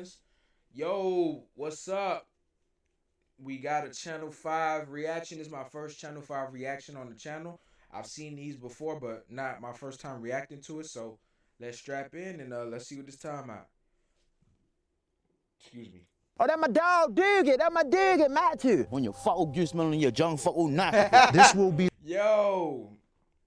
reactions. Yo, what's up? We got a Channel 5 reaction. This is my first Channel 5 reaction on the channel. I've seen these before, but not my first time reacting to it. So let's strap in and let's see what this time out. Excuse me. Oh, that my dog, dig it. That my dig it, Matthew. When your focus on your young folk knock. This will be. Yo,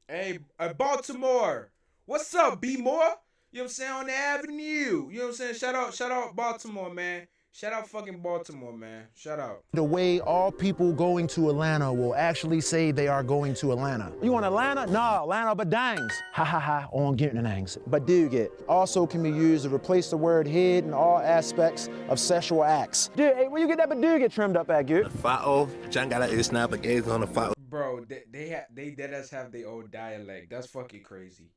hey, Baltimore. What's up, B More? You know what I'm saying? On the avenue. You know what I'm saying? Shout out Baltimore, man. Shout out fucking Baltimore, man. Shout out. The way all people going to Atlanta will actually say they are going to Atlanta. You want Atlanta? No, Atlanta badangs. Ha ha ha, on getting nangs. Badugit also can be used to replace the word head in all aspects of sexual acts. Dude, hey, where you get that badugit trimmed up at, good? Fa'o, John got a snap against on the fa'o. Bro, they dead ass have their own dialect. That's fucking crazy.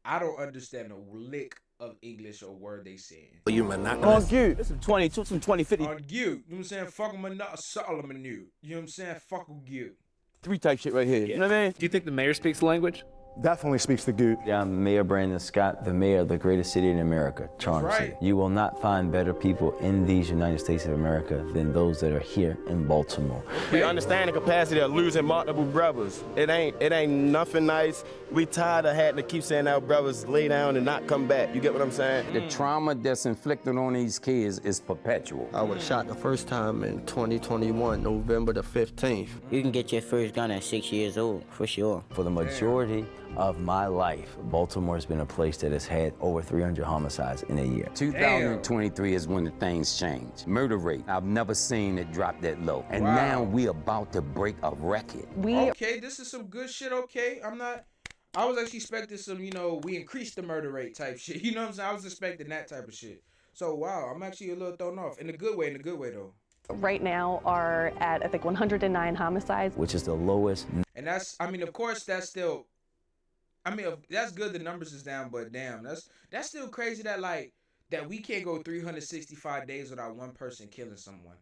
I don't understand a lick of English or word they saying. You monogamous. On cute. This some 2050. On you. You know what I'm saying? Fuck them a Solomon you. You know what I'm saying? Fuck you. 3 type shit right here. Yeah. You know what I mean? Do you think the mayor speaks the language? Definitely speaks the good. Yeah, I'm Mayor Brandon Scott, the mayor of the greatest city in America, Charm right. City. You will not find better people in these United States of America than those that are here in Baltimore. We understand the capacity of losing multiple brothers. It ain't nothing nice. We tired of having to keep saying our brothers lay down and not come back. You get what I'm saying? The trauma that's inflicted on these kids is perpetual. I was shot the first time in 2021, November the 15th. You can get your first gun at 6 years old, for sure. For the majority of my life, Baltimore's been a place that has had over 300 homicides in a year. 2023 is when the things change. Murder rate, I've never seen it drop that low. And now we about to break a record. Okay, this is some good shit, okay? I was actually expecting some, we increased the murder rate type shit. You know what I'm saying? I was expecting that type of shit. So, wow, I'm actually a little thrown off. In a good way, though. Right now are at, I think, 109 homicides. Which is the lowest. And that's, of course, that's still, that's good the numbers is down, but damn, that's still crazy that we can't go 365 days without one person killing someone.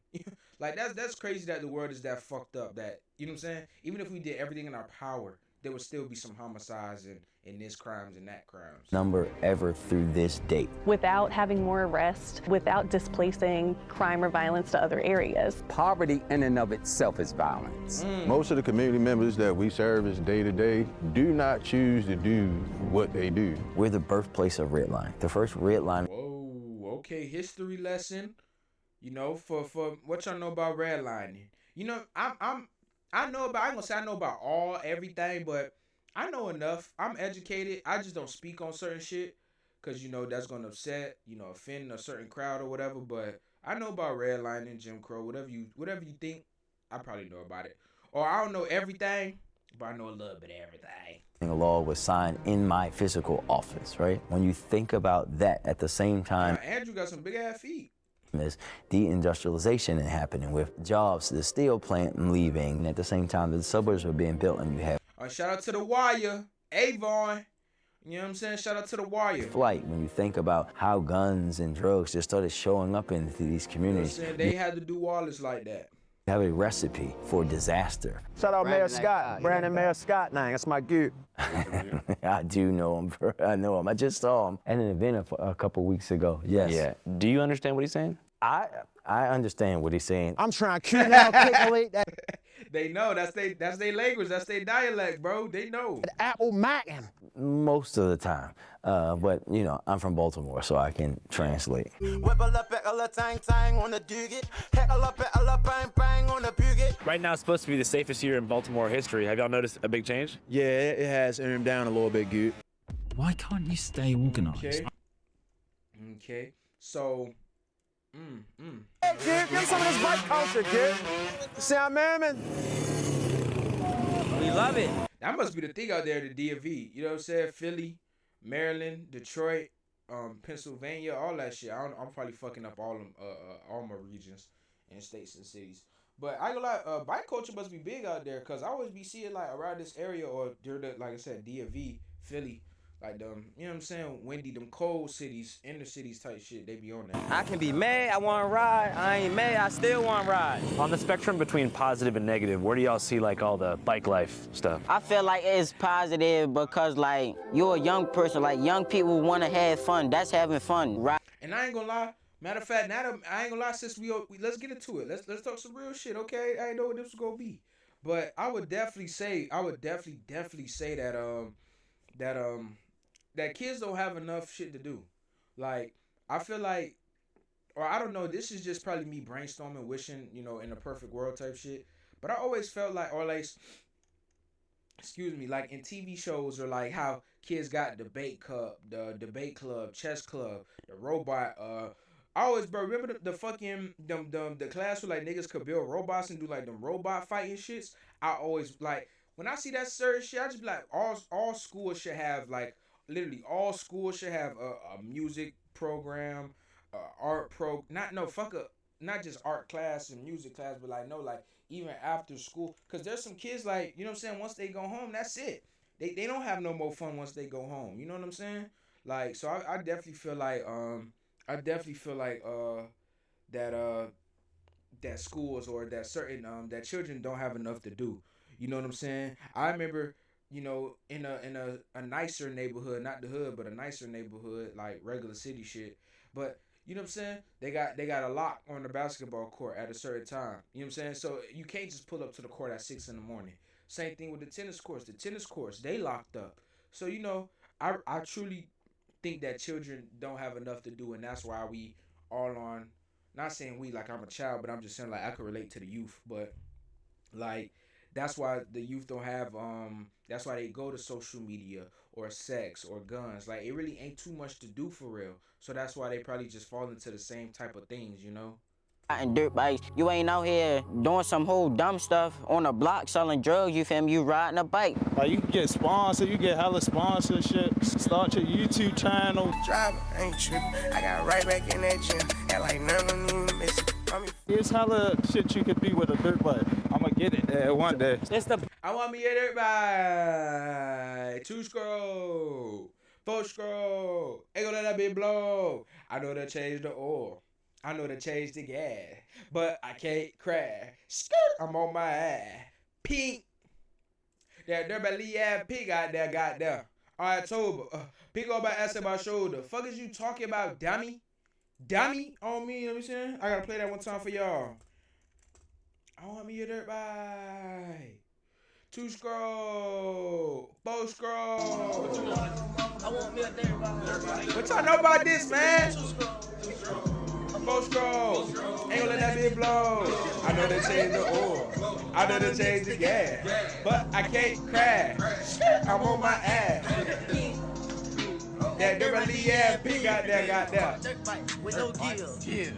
That's crazy that the world is that fucked up that, you know what I'm saying? Even if we did everything in our power, there would still be some homicides and this crimes and that crimes. Number ever through this date. Without having more arrests, without displacing crime or violence to other areas. Poverty in and of itself is violence. Most of the community members that we service day to day do not choose to do what they do. We're the birthplace of redlining. The first redlining. Whoa, okay, history lesson. For what y'all know about redlining. I know about, I ain't gonna say I know about everything, but I know enough. I'm educated. I just don't speak on certain shit because, that's gonna offend a certain crowd or whatever. But I know about redlining, Jim Crow, whatever you think, I probably know about it. Or I don't know everything, but I know a little bit of everything. A law was signed in my physical office, right? When you think about that at the same time. Andrew got some big ass feet. Is deindustrialization happening with jobs, the steel plant leaving, and at the same time the suburbs were being built, and you have shout out to The Wire, Avon. You know what I'm saying? Shout out to The Wire. Flight, when you think about how guns and drugs just started showing up into these communities. You know what I'm saying? They had to do all this like that. You have a recipe for disaster. Shout out Mayor Scott, Brandon Mayor Scott, that's my dude. I do know him, bro. I know him. I just saw him at an event a couple weeks ago. Yes. Yeah. Do you understand what he's saying? I understand what he's saying. I'm trying to cue down, calculate that. They know that's their language, that's their dialect, bro. They know. Apple Mackin. Most of the time, but I'm from Baltimore, so I can translate. Right now it's supposed to be the safest year in Baltimore history. Have y'all noticed a big change? Yeah, it has earned down a little bit, good. Why can't you stay organized? Okay. So. Hey, kid, give some of this white culture, kid. See how man? We love it. That must be the thing out there, the DMV. You know what I'm saying? Philly, Maryland, Detroit, Pennsylvania, all that shit. I'm probably fucking up all my regions and states and cities. But I gonna lie, bike culture must be big out there, cause I always be seeing around this area or during like I said, DMV, Philly. Them, you know what I'm saying? Windy, them cold cities, inner cities type shit, they be on that. I can be mad, I want to ride. I ain't mad, I still want to ride. On the spectrum between positive and negative, where do y'all see all the bike life stuff? I feel like it's positive because you're a young person, young people want to have fun. That's having fun, right? And I ain't gonna lie, Matter of fact, now that, I ain't gonna lie, sis, we let's get into it. Let's talk some real shit, okay? I didn't know what this was gonna be, but I would definitely say, definitely say that that that kids don't have enough shit to do. Like, I feel like, or I don't know, this is just probably me brainstorming, wishing, in a perfect world type shit. But I always felt like, or like, excuse me, like in TV shows, or like how kids got the debate club, chess club, the robot. I always, bro, remember the fucking the class where like niggas could build robots and do like them robot fighting shits. I always like when I see that certain shit, I just be like, all schools should have like literally all schools should have a music program, art pro, not no fuck up, not just art class and music class, but like no, like even after school, cause there's some kids like, you know what I'm saying, once they go home, that's it. They don't have no more fun once they go home. You know what I'm saying? Like, so I definitely feel like that that schools or that certain that children don't have enough to do. You know what I'm saying? I remember, in a nicer neighborhood, not the hood, but a nicer neighborhood, like regular city shit. But you know what I'm saying? They got a lock on the basketball court at a certain time. You know what I'm saying? So you can't just pull up to the court at 6 in the morning. Same thing with the tennis courts. The tennis courts, they locked up. So I truly think that children don't have enough to do, and that's why we all on. Not saying we like I'm a child, but I'm just saying like I could relate to the youth, but like that's why the youth don't have that's why they go to social media or sex or guns. Like it really ain't too much to do for real. So that's why they probably just fall into the same type of things. And dirt bikes. You ain't out here doing some whole dumb stuff on the block selling drugs, you feel me? You riding a bike. Like you can get sponsored, you get hella sponsorship, start your YouTube channel. Driver, ain't tripping. I got right back in that gym. Had like none of them missing. There's hella shit you could do with a dirt bike. I'ma get it one day. I want me a dirt bike. 2 scroll. 4 scroll. Ain't gonna let that bitch blow. I know to change the oil. I know to change the gas, but I can't crash. Skirt, I'm on my ass. Pink. That dirty ass pig out there, goddamn. October. Pig on my ass and my shoulder. Fuck is you talking about, dummy? Dummy on me, you know what I'm saying? I gotta play that one time for y'all. I want me a dirt bike. 2 scroll. 4 scroll. I want me a dirt bike. What y'all know about this, man? 4 scroll. Ain't gonna let that bitch blow. I know they change the oil. I know they change the gas. But I can't crash. I'm on my ass. That dirty ass pig out there, goddamn. Dirt bike with no gears. Yeah.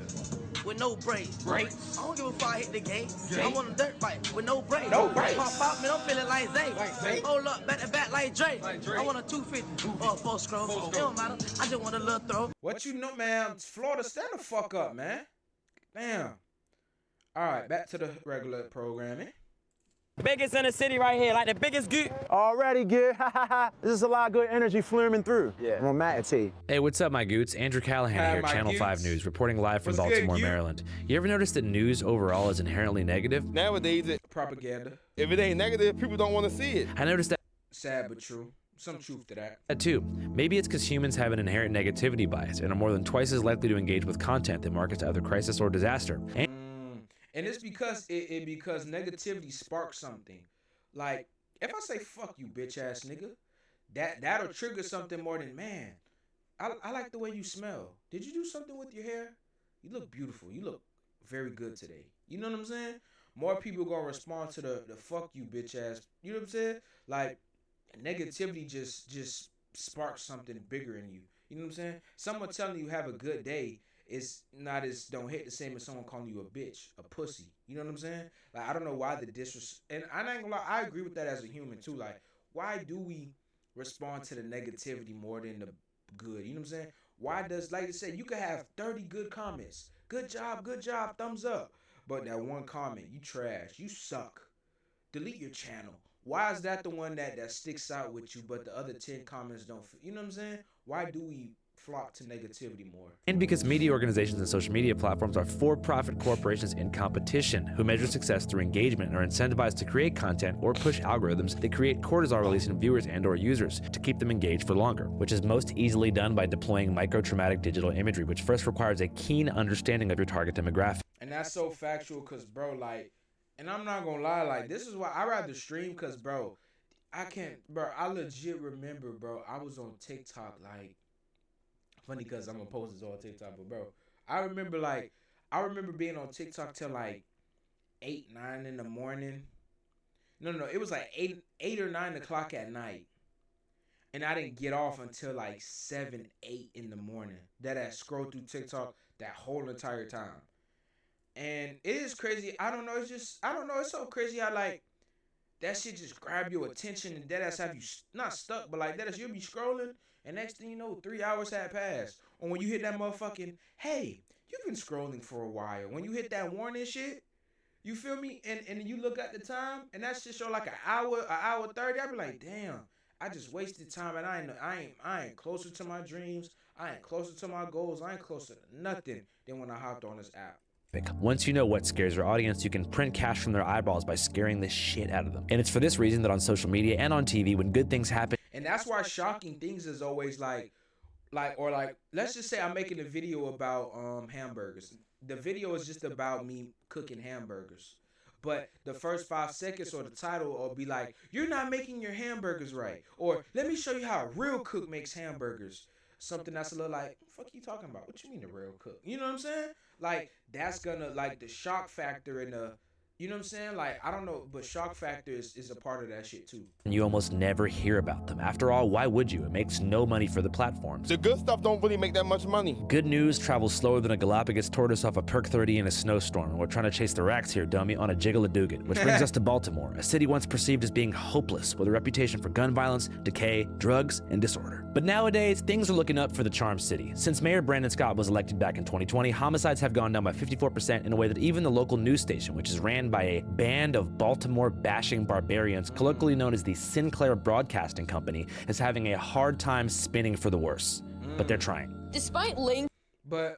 With no brakes. I don't give a fuck, I hit the gate. I want a dirt bike with no brakes. No brakes. Pop, man, I'm feeling like Zay. Hold up, back to back like Dre. I want a 250 or a 4 scroll. It don't matter. I just want a little throw. What you know, man? Florida, stand the fuck up, man. Damn. All right, back to the regular programming. Biggest in the city right here, like the biggest goot. Already good. This is a lot of good energy flowing through. Yeah. I'm Matt T. Hey, what's up, my goots? Andrew Callahan here, Channel 5 News, reporting live from Baltimore, Maryland. You ever notice that news overall is inherently negative? Nowadays, Propaganda. if it ain't negative, people don't want to see it. I noticed that. Sad but true. Some truth to that. That too. Maybe it's because humans have an inherent negativity bias and are more than twice as likely to engage with content that markets either crisis or disaster. And it's because because negativity sparks something. Like, if I say fuck you, bitch ass nigga, that'll trigger something more than, man, I like the way you smell. Did you do something with your hair? You look beautiful. You look very good today. You know what I'm saying? More people gonna respond to the fuck you, bitch ass. You know what I'm saying? Like, negativity just sparks something bigger in you. You know what I'm saying? Someone telling you have a good day is not as don't hit the same as someone calling you a bitch, a pussy. You know what I'm saying? Like, I don't know why the and I ain't gonna lie, I agree with that as a human too. Like, why do we respond to the negativity more than the good? You know what I'm saying? Why does, like I said, you could have 30 good comments. Good job, thumbs up. But that one comment, you trash, you suck. Delete your channel. Why is that the one that sticks out with you, but the other 10 comments don't? You know what I'm saying? Why do we flock to negativity more. And because media organizations and social media platforms are for-profit corporations in competition who measure success through engagement and are incentivized to create content or push algorithms that create cortisol release in viewers and or users to keep them engaged for longer, which is most easily done by deploying micro-traumatic digital imagery, which first requires a keen understanding of your target demographic. And that's so factual because, bro, like, and I'm not going to lie, like, this is why I rather stream because, bro, I legit remember, bro, I was on TikTok, like, funny because I'm going to post this on TikTok, but, bro, I remember being on TikTok till, like, 8, 9 in the morning. No, it was like 8 or 9 o'clock at night. And I didn't get off until, like, 7, 8 in the morning. That I scrolled through TikTok that whole entire time. And it is crazy. I don't know. It's so crazy how, like, that shit just grab your attention and deadass have you not stuck, but like deadass you'll be scrolling and next thing you know 3 hours had passed. Or when you hit that motherfucking, hey, you've been scrolling for a while. When you hit that warning shit, you feel me? And you look at the time and that shit show like an hour 30. I be like, damn, I just wasted time and I ain't closer to my dreams. I ain't closer to my goals. I ain't closer to nothing than when I hopped on this app. Once you know what scares your audience, you can print cash from their eyeballs by scaring the shit out of them. And it's for this reason that on social media and on TV, when good things happen, and that's why shocking things is always like let's just say I'm making a video about hamburgers. The video is just about me cooking hamburgers. But the first 5 seconds or the title will be like, you're not making your hamburgers right. Or let me show you how a real cook makes hamburgers. Something that's a little like, what the fuck you talking about? What you mean a real cook? You know what I'm saying? Like, that's gonna, like, the shock factor and the, you know what I'm saying? Like, I don't know, but shock factor is a part of that shit too. You almost never hear about them. After all, why would you? It makes no money for the platforms. The good stuff don't really make that much money. Good news travels slower than a Galapagos tortoise off a perk 30 in a snowstorm. And we're trying to chase the racks here, dummy, on a jiggle-a-doogan. Which brings us to Baltimore, a city once perceived as being hopeless, with a reputation for gun violence, decay, drugs, and disorder. But nowadays, things are looking up for the charm city. Since Mayor Brandon Scott was elected back in 2020, homicides have gone down by 54% in a way that even the local news station, which is ran by a band of Baltimore-bashing barbarians, colloquially known as the Sinclair Broadcasting Company, is having a hard time spinning for the worse. But they're trying. Despite Ling. But,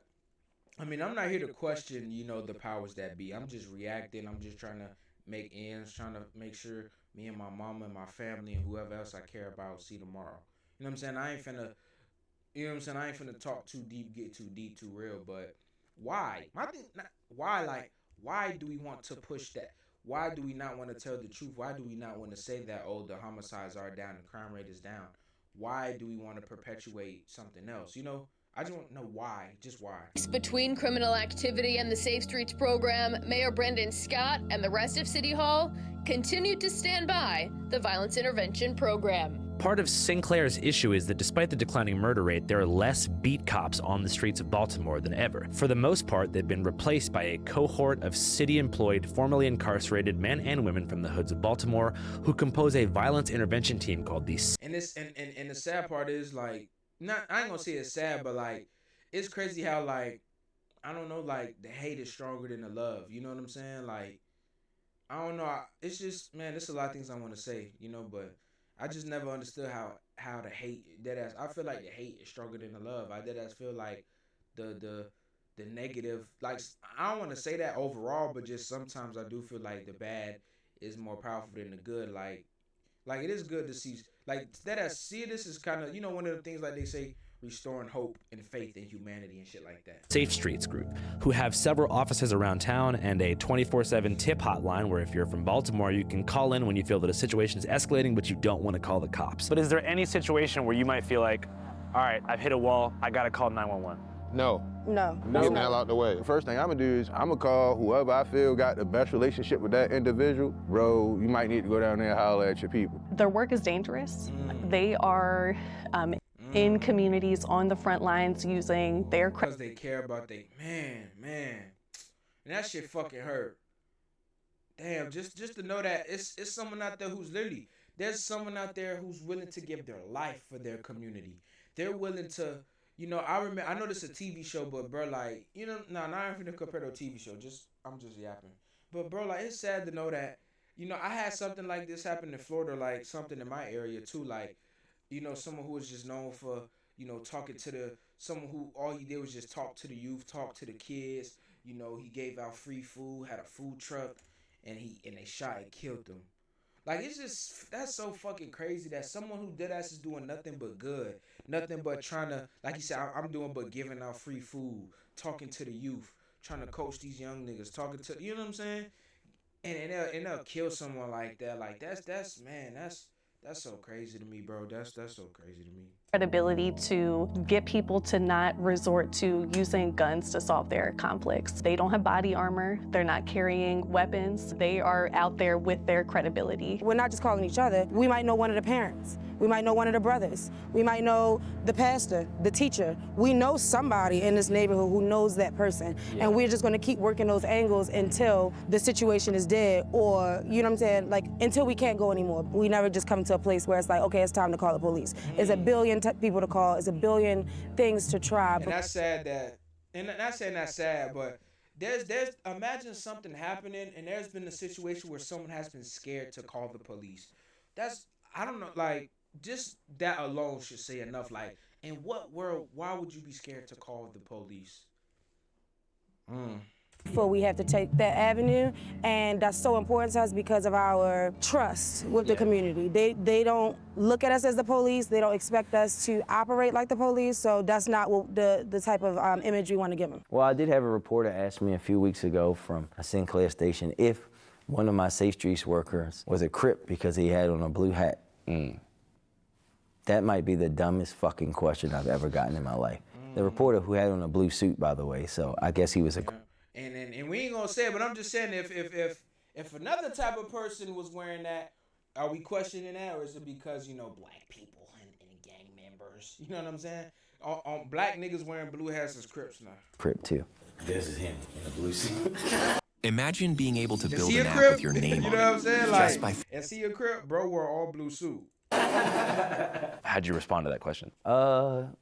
I mean, I'm not here to question, you know, the powers that be. I'm just reacting. I'm just trying to make ends, trying to make sure me and my mama and my family and whoever else I care about see tomorrow. You know what I'm saying? I ain't finna talk too deep, get too deep, too real, but why? Why do we want to push that? Why do we not want to tell the truth? Why do we not want to say that, oh, the homicides are down, the crime rate is down? Why do we want to perpetuate something else? You know, I just want to know why, just why. Between criminal activity and the Safe Streets program, Mayor Brandon Scott and the rest of City Hall continued to stand by the violence intervention program. Part of Sinclair's issue is that despite the declining murder rate, there are less beat cops on the streets of Baltimore than ever. For the most part, they've been replaced by a cohort of city-employed, formerly incarcerated men and women from the hoods of Baltimore who compose a violence intervention team called the... And the sad part is, like, I ain't gonna say it's sad, but, like, it's crazy how, like, I don't know, like, the hate is stronger than the love. You know what I'm saying? Like, I don't know. It's just, man, there's a lot of things I want to say, you know, but I just never understood how the hate, deadass, I feel like the hate is stronger than the love. I deadass feel like the negative, like, I don't want to say that overall, but just sometimes I do feel like the bad is more powerful than the good. Like it is good to see, like, deadass, see, this is kind of, you know, one of the things, like they say, restoring hope and faith in humanity and shit like that. Safe Streets group, who have several offices around town and a 24/7 tip hotline where if you're from Baltimore, you can call in when you feel that a situation is escalating, but you don't want to call the cops. But is there any situation where you might feel like, all right, I've hit a wall, I gotta call 911? No. No. Get the hell out the way. The first thing I'm gonna do is I'm gonna call whoever I feel got the best relationship with that individual. Bro, you might need to go down there and holler at your people. Their work is dangerous. They are in communities on the front lines using their... Because they care about man. And that shit fucking hurt. Damn, just to know that it's someone out there who's literally, there's someone out there who's willing to give their life for their community. They're willing to, you know, I know this is a TV show, but bro, like, you know, nah, I ain't finna compare to a TV show. I'm just yapping. But bro, like, it's sad to know that, you know, I had something like this happen in Florida, like something in my area too, like, you know, someone who was just known for, you know, talking to someone who all he did was just talk to the youth, talk to the kids. You know, he gave out free food, had a food truck, and they shot and killed him. Like, it's just, that's so fucking crazy that someone who dead ass is doing nothing but good, nothing but trying to, like you said, I'm doing but giving out free food, talking to the youth, trying to coach these young niggas, talking to, you know what I'm saying? And they'll kill someone like that. Like, that's man, that's so crazy to me, bro. That's so crazy to me. Credibility to get people to not resort to using guns to solve their conflicts. They don't have body armor. They're not carrying weapons. They are out there with their credibility. We're not just calling each other. We might know one of the parents. We might know one of the brothers. We might know the pastor, the teacher. We know somebody in this neighborhood who knows that person. And we're just gonna keep working those angles until the situation is dead, or, you know what I'm saying, like, until we can't go anymore. We never just come to a place where it's like, okay, it's time to call the police. It's a billion people to call. It's a billion things to try. And that's sad that, and not saying that's sad, but there's imagine something happening and there's been a situation where someone has been scared to call the police. That's, I don't know, like, just that alone should say enough. Like, in what world, why would you be scared to call the police? Before we have to take that avenue, and that's so important to us because of our trust with the community. They don't look at us as the police. They don't expect us to operate like the police, so that's not what the type of image we want to give them. Well, I did have a reporter ask me a few weeks ago from a Sinclair station if one of my Safe Streets workers was a Crip because he had on a blue hat. That might be the dumbest fucking question I've ever gotten in my life. The reporter who had on a blue suit, by the way, so I guess he was a Crip. And we ain't gonna say it, but I'm just saying if another type of person was wearing that, are we questioning that, or is it because, you know, black people and gang members? You know what I'm saying? On black niggas wearing blue hats as Crips now. Crip too. This is him in a blue suit. Imagine being able to build See an a app Crip? with your name You on know what I'm it. saying? Just Like, and see a Crip, bro, wore all blue suit. How'd you respond to that question?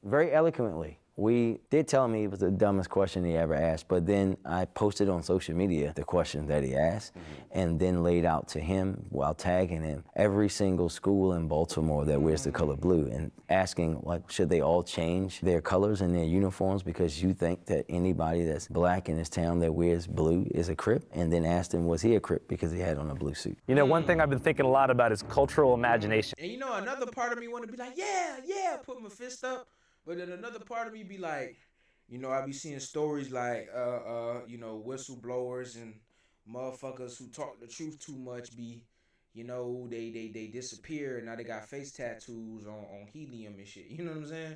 Very eloquently. We did tell him it was the dumbest question he ever asked, but then I posted on social media the question that he asked, and then laid out to him, while tagging him, every single school in Baltimore that wears the color blue, and asking, like, should they all change their colors and their uniforms because you think that anybody that's black in this town that wears blue is a Crip? And then asked him, was he a Crip because he had on a blue suit? You know, one thing I've been thinking a lot about is cultural imagination. And you know, another part of me want to be like, yeah, put my fist up. But then another part of me be like, you know, I be seeing stories like, you know, whistleblowers and motherfuckers who talk the truth too much be, you know, they disappear and now they got face tattoos on helium and shit. You know what I'm saying?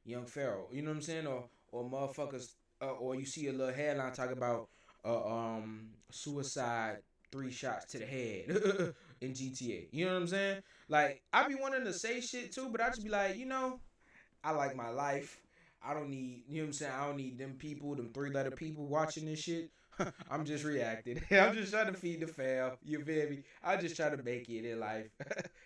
Young Pharaoh. You know what I'm saying? Or motherfuckers, or you see a little headline talk about suicide, 3 shots to the head in GTA. You know what I'm saying? Like, I be wanting to say shit too, but I just be like, you know, I like my life. I don't need, you know what I'm saying? I don't need them people, them 3-letter people watching this shit. I'm just reacting. I'm just trying to feed the fam. You feel me? I just try to make it in life.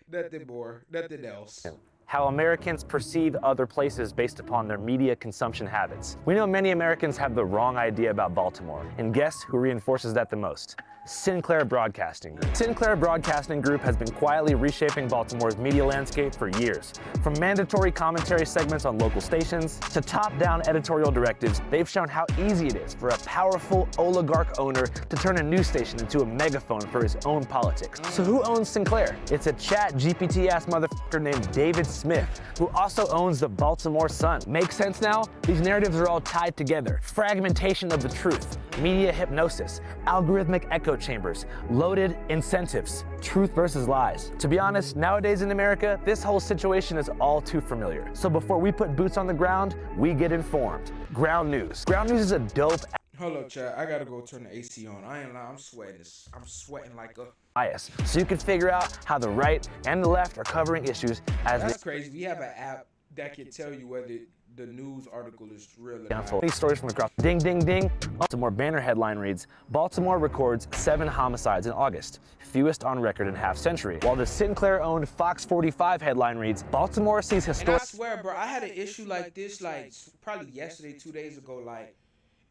Nothing more, nothing else. How Americans perceive other places based upon their media consumption habits. We know many Americans have the wrong idea about Baltimore, and guess who reinforces that the most? Sinclair Broadcasting Group. Sinclair Broadcasting Group has been quietly reshaping Baltimore's media landscape for years. From mandatory commentary segments on local stations to top-down editorial directives, they've shown how easy it is for a powerful oligarch owner to turn a news station into a megaphone for his own politics. So who owns Sinclair? It's a chat GPT-ass motherfucker named David Smith, who also owns the Baltimore Sun. Make sense now? These narratives are all tied together. Fragmentation of the truth, media hypnosis, algorithmic echo chambers, loaded incentives, truth versus lies. To be honest, nowadays in America, this whole situation is all too familiar. So before we put boots on the ground, we get informed. Ground News. Ground News is a dope Hold up, chat. I gotta go turn the AC on. I ain't lying. I'm sweating. I'm sweating like a bias. So you can figure out how the right and the left are covering issues as That's crazy. We have an app that can tell you whether the news article is real or not. These stories from across. Ding, ding, ding. Baltimore banner headline reads, Baltimore records 7 homicides in August, fewest on record in half-century. While the Sinclair-owned Fox 45 headline reads, Baltimore sees historic... And I swear, bro, I had an issue like this, like, probably yesterday, 2 days ago. Like,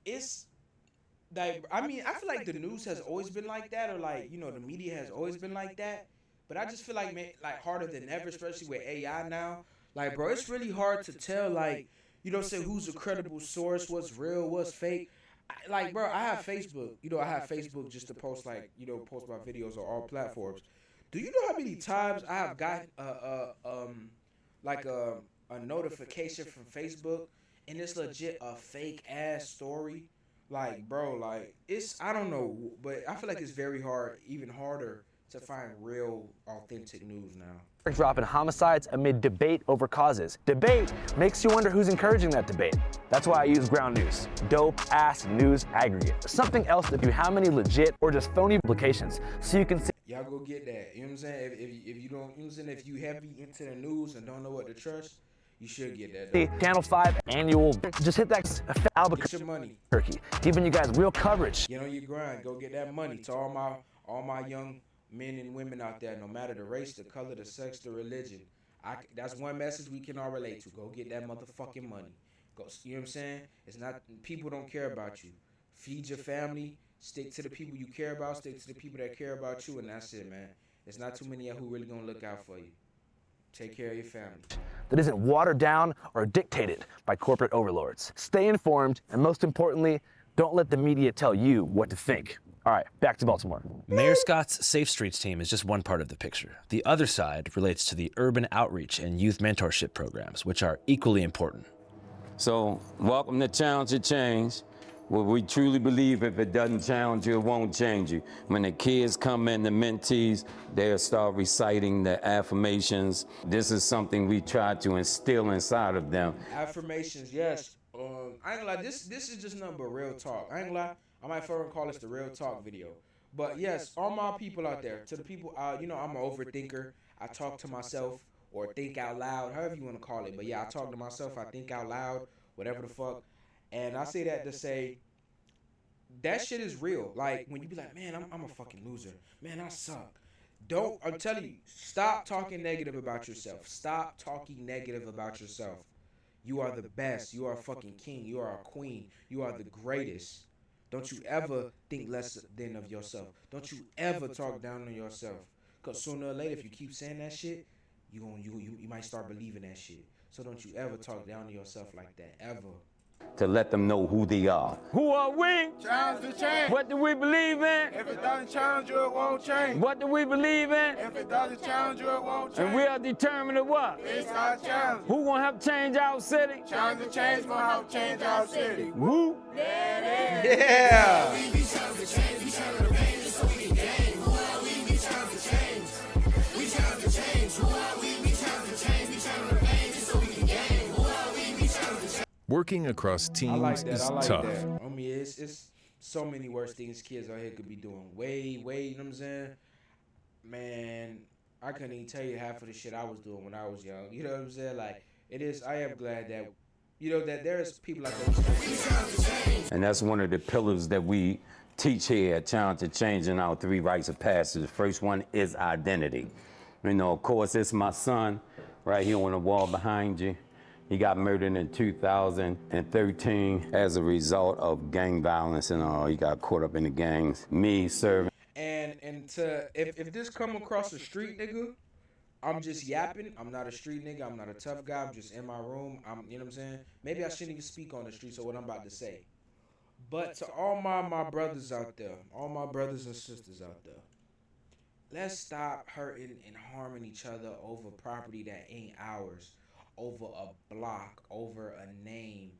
it's... Like, I mean, I feel like the news has always been like that, or like, you know, the media has always been like that. But I just feel like, man, like harder than ever, especially with AI now. Like, bro, it's really hard to tell, like, you know, say who's a credible source, what's real, what's fake. Like, bro, I have Facebook. You know, I have Facebook just to post, like, you know, post my videos on all platforms. Do you know how many times I have gotten like a notification from Facebook and it's legit a fake ass story? Like, bro, like, it's, I don't know, but I feel like it's very hard, even harder to find real, authentic news now. Drop in homicides amid debate over causes. Debate makes you wonder who's encouraging that debate. That's why I use Ground News. Dope ass news aggregate. Something else to do how many legit or just phony publications so you can see. Y'all go get that. You know what I'm saying? If you don't, you know what I'm saying? If you heavy into the news and don't know what to trust, you should get that. The Channel 5 annual, just hit that Albuquerque. Get your money. Turkey, giving you guys real coverage. Get on your grind. Go get that money. To all my young men and women out there, no matter the race, the color, the sex, the religion. That's one message we can all relate to. Go get that motherfucking money. Go. You know what I'm saying? It's not, people don't care about you. Feed your family. Stick to the people you care about. Stick to the people that care about you, and that's it, man. There's not too many who really gonna look out for you. Take care of your family. That isn't watered down or dictated by corporate overlords. Stay informed, and most importantly, don't let the media tell you what to think. All right, back to Baltimore. Mayor Scott's Safe Streets team is just one part of the picture. The other side relates to the urban outreach and youth mentorship programs, which are equally important. So, welcome to Challenge to Change. Well, we truly believe if it doesn't challenge you, it won't change you. When the kids come in, the mentees, they'll start reciting the affirmations. This is something we try to instill inside of them. Affirmations, yes. I ain't gonna lie, this is just nothing but real talk. I ain't gonna lie, I might further call this the real talk video. But yes, all my people out there, to the people, you know, I'm an overthinker. I talk to myself or think out loud, however you want to call it. But yeah, I talk to myself, I think out loud, whatever the fuck. And I say that to say, that shit is real. Like, when you be like, man, I'm a fucking loser. Man, I suck. I'm telling you, stop talking negative about yourself. Stop talking negative about yourself. You are the best. You are a fucking king. You are a queen. You are the greatest. Don't you ever think less than of yourself. Don't you ever talk down on yourself. Because sooner or later, if you keep saying that shit, you might start believing that shit. So don't you ever talk down to yourself like that, ever. To let them know who they are. Who are we? Challenge to change. What do we believe in? If it doesn't challenge you, it won't change. What do we believe in? If it doesn't challenge you, it won't change. And we are determined to what? It's our challenge. Who gonna help change our city? Challenge to change gonna help change our city. Woo! There it is. Yeah. We be challenge to change. We challenge to change so we can gain. Who are we? We challenge to change. We challenge to change. Who are we? We challenge to change. We challenge to change so we can gain. Who are we? We challenge to change. Working across teams is tough. That. I mean, it's so many worse things kids out here could be doing. Way, you know what I'm saying? Man, I couldn't even tell you half of the shit I was doing when I was young. You know what I'm saying? Like, it is, I am glad that, you know, that there's people like that. And that's one of the pillars that we teach here at Challenge to Change in our 3 rites of passage. The first one is identity. You know, of course, it's my son right here on the wall behind you. He got murdered in 2013 as a result of gang violence and he got caught up in the gangs. Me serving. And to if this come across the street, nigga, I'm just yapping. I'm not a street nigga. I'm not a tough guy. I'm just in my room. You know what I'm saying? Maybe I shouldn't even speak on the street. So what I'm about to say. But to all my brothers out there, all my brothers and sisters out there, let's stop hurting and harming each other over property that ain't ours. Over a block, over a name,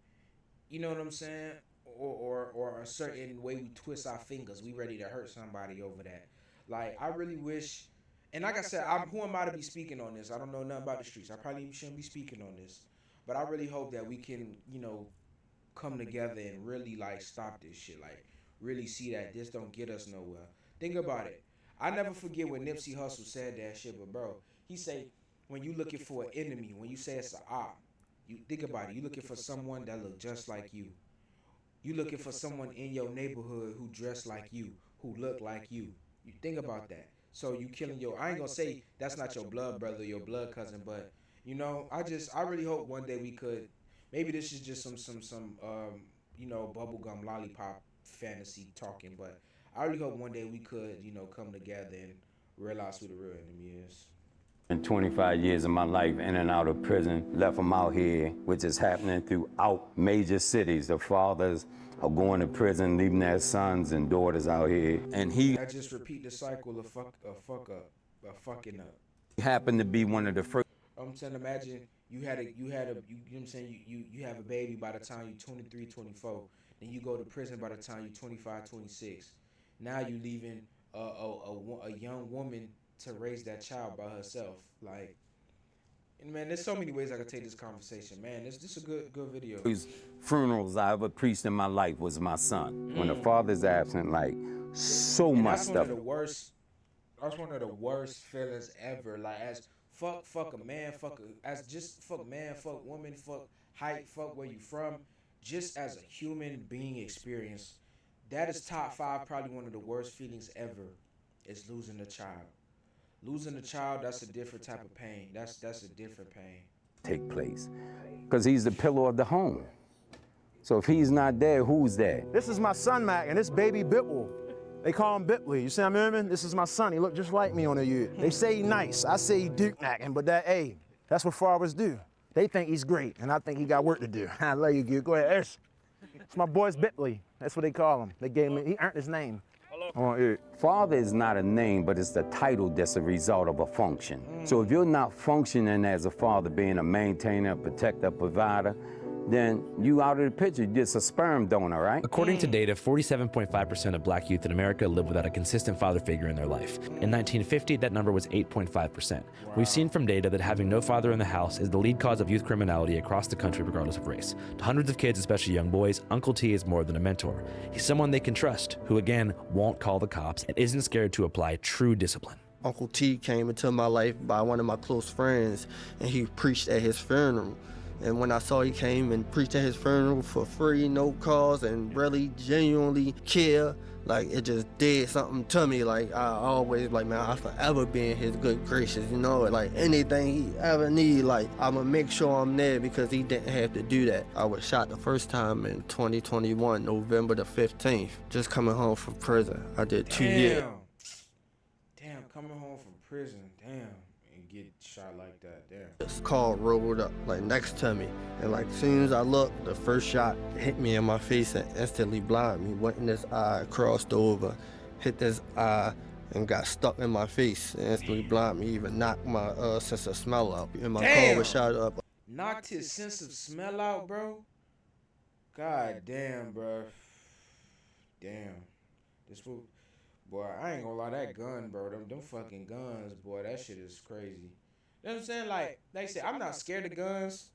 you know what I'm saying? Or a certain way we twist our fingers. We ready to hurt somebody over that. Like, I really wish, and like I said, who am I to be speaking on this? I don't know nothing about the streets. I probably shouldn't be speaking on this. But I really hope that we can, you know, come together and really, like, stop this shit. Like, really see that this don't get us nowhere. Think about it. I never forget when Nipsey Hussle said that shit, but bro, he say, when you looking for an enemy, when you say it's an op, you think about it. You looking for someone that look just like you. You looking for someone in your neighborhood who dress like you, who look like you. You think about that. So you killing I ain't gonna say that's not your blood brother, your blood cousin, but you know, I really hope one day we could. Maybe this is just some you know, bubblegum lollipop fantasy talking, but I really hope one day we could, you know, come together and realize who the real enemy is. In 25 years of my life in and out of prison, left them out here, which is happening throughout major cities. The fathers are going to prison, leaving their sons and daughters out here. And he I just repeat the cycle of fucking up. happened to be one of the first. I'm saying, imagine you know what I'm saying, you have a baby by the time you're 23, 24. Then you go to prison by the time you're 25, 26. Now you leaving a young woman to raise that child by herself. Like, and man, there's so many ways I could take this conversation. Man, this is a good video. Funerals I ever preached in my life was my son. When the father's absent, like, so much stuff. That's one of the worst feelings ever. Like, as fuck a man, fuck man, fuck woman, fuck height, fuck where you from. Just as a human being experience, that is top 5, probably one of the worst feelings ever, is losing a child. Losing a child, that's a different type of pain. That's a different pain. Take place, because he's the pillar of the home. So if he's not there, who's there? This is my son, Mac, and this baby Bitwell. They call him Bipley. You see what I mean? This is my son. He look just like me on the youth. They say he nice. I say he Duke knacking, but that's what fathers do. They think he's great, and I think he got work to do. I love you, Gil. Go ahead, It's my boy's Bipley. That's what they call him. They gave him, he earned his name. Father is not a name, but it's the title that's a result of a function. So if you're not functioning as a father, being a maintainer, a protector, a provider, then you out of the picture. You're just a sperm donor, right? According to data, 47.5% of black youth in America live without a consistent father figure in their life. In 1950, that number was 8.5%. We've seen from data that having no father in the house is the lead cause of youth criminality across the country, regardless of race. To hundreds of kids, especially young boys, Uncle T is more than a mentor. He's someone they can trust, who again, won't call the cops and isn't scared to apply true discipline. Uncle T came into my life by one of my close friends, and he preached at his funeral. And when I saw he came and preached at his funeral for free, no cost, and really genuinely care, like, it just did something to me. Like, I always, like, man, I'll forever be in his good graces, you know? Like, anything he ever need, like, I'ma make sure I'm there, because he didn't have to do that. I was shot the first time in 2021, November the 15th, just coming home from prison. I did 2 years. Damn, coming home from prison, damn. Get shot like that, damn. This car rolled up like next to me, and like as soon as I looked, the first shot hit me in my face and instantly blinded me. Went in this eye, crossed over, hit this eye, and got stuck in my face and instantly blinded me. Even knocked my sense of smell out, and my car was shot up. Knocked his sense of smell out, bro. God damn, bro. Damn. This fool. Boy, I ain't gonna lie, that gun, bro, them fucking guns, boy, that shit is crazy. You know what I'm saying? Like they say, I'm not scared of guns.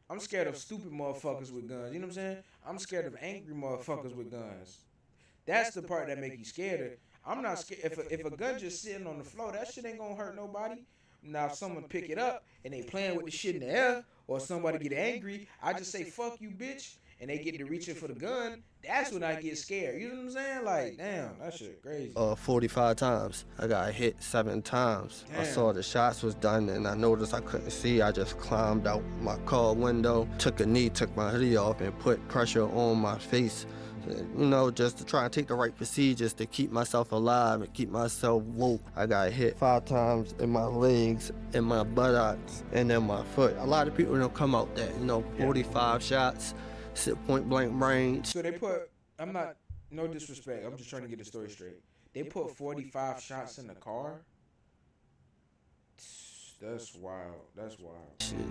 I'm scared of stupid motherfuckers with guns. You know what I'm saying? I'm scared of angry motherfuckers with guns. That's the part that make you scared. I'm not scared. If a gun just sitting on the floor, that shit ain't gonna hurt nobody. Now, if someone pick it up and they playing with the shit in the air, or somebody get angry, I just say, fuck you, bitch. And they get to reaching for the gun, that's when I get scared. You know what I'm saying? Like, damn, that shit crazy. 45 times. I got hit 7 times. Damn. I saw the shots was done, and I noticed I couldn't see. I just climbed out my car window, took a knee, took my hoodie off, and put pressure on my face. You know, just to try and take the right procedures to keep myself alive and keep myself woke. I got hit 5 times in my legs, in my buttocks, and in my foot. A lot of people don't come out that, 45 shots. Point blank range. So they put, I'm not, no disrespect, I'm just trying to get the story straight. They put 45 shots in the car? That's wild. That's wild.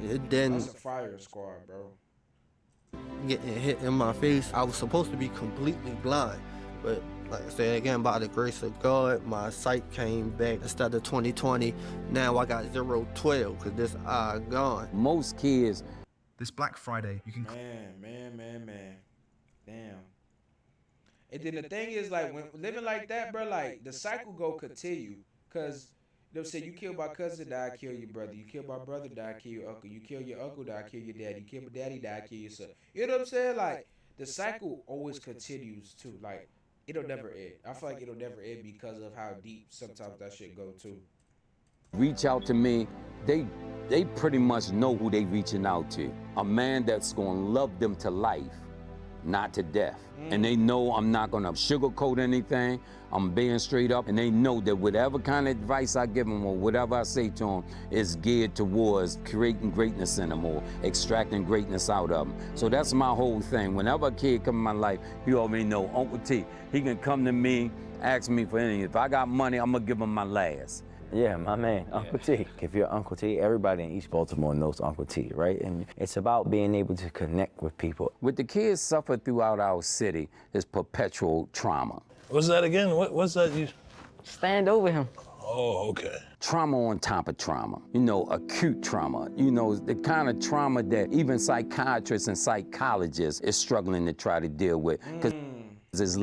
It didn't. That's a fire squad, bro. Getting hit in my face, I was supposed to be completely blind. But like I said, again, by the grace of God, my sight came back. Instead of 20/20, now I got 0/12 because this eye gone. Most kids. This Black Friday, you can... Man. Damn. And then the thing is, like, when living like that, bro, like, the cycle go continue. Because, you know what I'm saying, you kill my cousin, die, kill your brother. You kill my brother, die, kill your uncle. You kill your uncle, die, kill your daddy. You kill my daddy, die, kill your son. You know what I'm saying? Like, the cycle always continues, too. Like, it'll never end. I feel like it'll never end because of how deep sometimes that shit go, too. Reach out to me. They pretty much know who they reaching out to. A man that's gonna love them to life, not to death. And they know I'm not gonna sugarcoat anything. I'm being straight up, and they know that whatever kind of advice I give them or whatever I say to them is geared towards creating greatness in them or extracting greatness out of them. So that's my whole thing. Whenever a kid come in my life, you already know Uncle T. He can come to me, ask me for anything. If I got money, I'm gonna give him my last. Yeah, my man, Uncle T. If you're Uncle T, everybody in East Baltimore knows Uncle T, right? And it's about being able to connect with people. What the kids suffer throughout our city is perpetual trauma. What's that again? What's that? You stand over him. Oh, okay. Trauma on top of trauma, you know, acute trauma, you know, the kind of trauma that even psychiatrists and psychologists is struggling to try to deal with. Because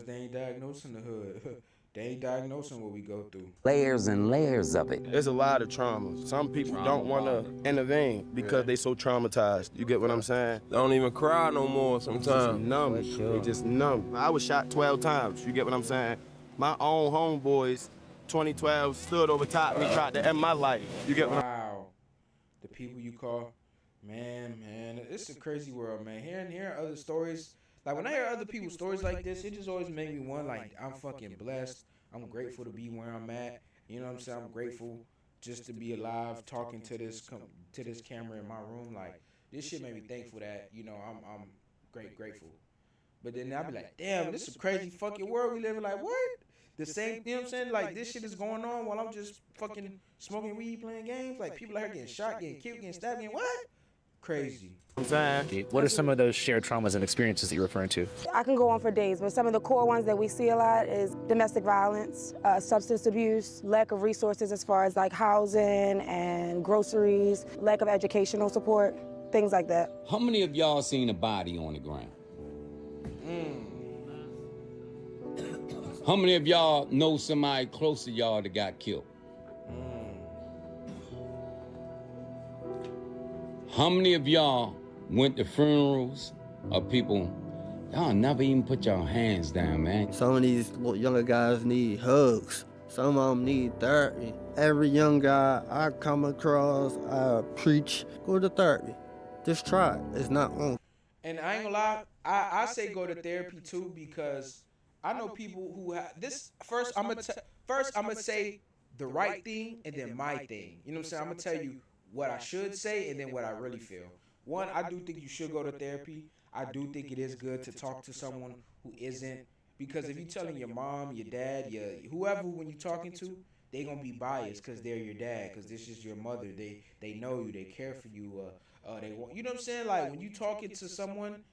they ain't diagnosing the hood. They ain't diagnosing what we go through. Layers and layers of it. There's a lot of trauma. Some people don't want to intervene because they so traumatized. You get what I'm saying? They don't even cry no more sometimes. Numb. They just numb. I was shot 12 times. You get what I'm saying? My own homeboys, 2012, stood over top of me, tried to end my life. You get what Wow. The people you call, man, it's a crazy world, man. Hearing other stories. Like, when I hear other people's stories like this, it just always make me want, like, I'm fucking blessed. I'm grateful to be where I'm at. You know what I'm saying? I'm grateful just to be alive, talking to this camera in my room. Like, this shit made me thankful that, you know, I'm grateful. But then I'll be like, damn, this is a crazy fucking world we live in. Like, what? The same, you know what I'm saying? Like, this shit is going on while I'm just fucking smoking weed, playing games. Like, people out here getting shot, getting killed, getting stabbed, getting what? Crazy. What are some of those shared traumas and experiences that you're referring to? I can go on for days, but some of the core ones that we see a lot is domestic violence, substance abuse, lack of resources as far as like housing and groceries, lack of educational support, things like that. How many of y'all seen a body on the ground? How many of y'all know somebody close to y'all that got killed? How many of y'all went to funerals of people? Y'all never even put your hands down, man. Some of these younger guys need hugs. Some of them need therapy. Every young guy I come across, I preach, go to therapy. Just try it. It's not on. And I ain't gonna lie, I say go to therapy too, because I know people who have this. First, I'm gonna say the right thing and then my thing. You know what I'm saying? I'm gonna tell you what I should say and then what I really feel. One, I do think you should go to therapy. I do think it is good to talk to someone who isn't, because if you're telling your mom, your dad, whoever when you're talking to, they gonna be biased because they're your dad, because this is your mother. They know you, they care for you. They want, you know what I'm saying? Like, when you talking to someone,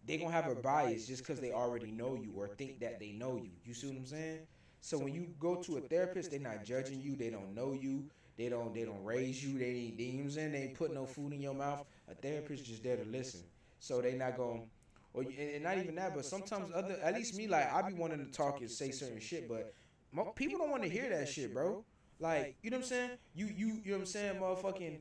they gonna have a bias just because they already know you or think that they know you. You see what I'm saying? So when you go to a therapist, they're not judging you. They don't know you. They don't raise you. They you know what I'm saying? They ain't put no food in your mouth. A therapist just there to listen. So they not going, and not even that, but sometimes at least me, like, I be wanting to talk and say certain shit, but people don't want to hear that shit, bro. Like, you know what I'm saying? You know what I'm saying? Motherfucking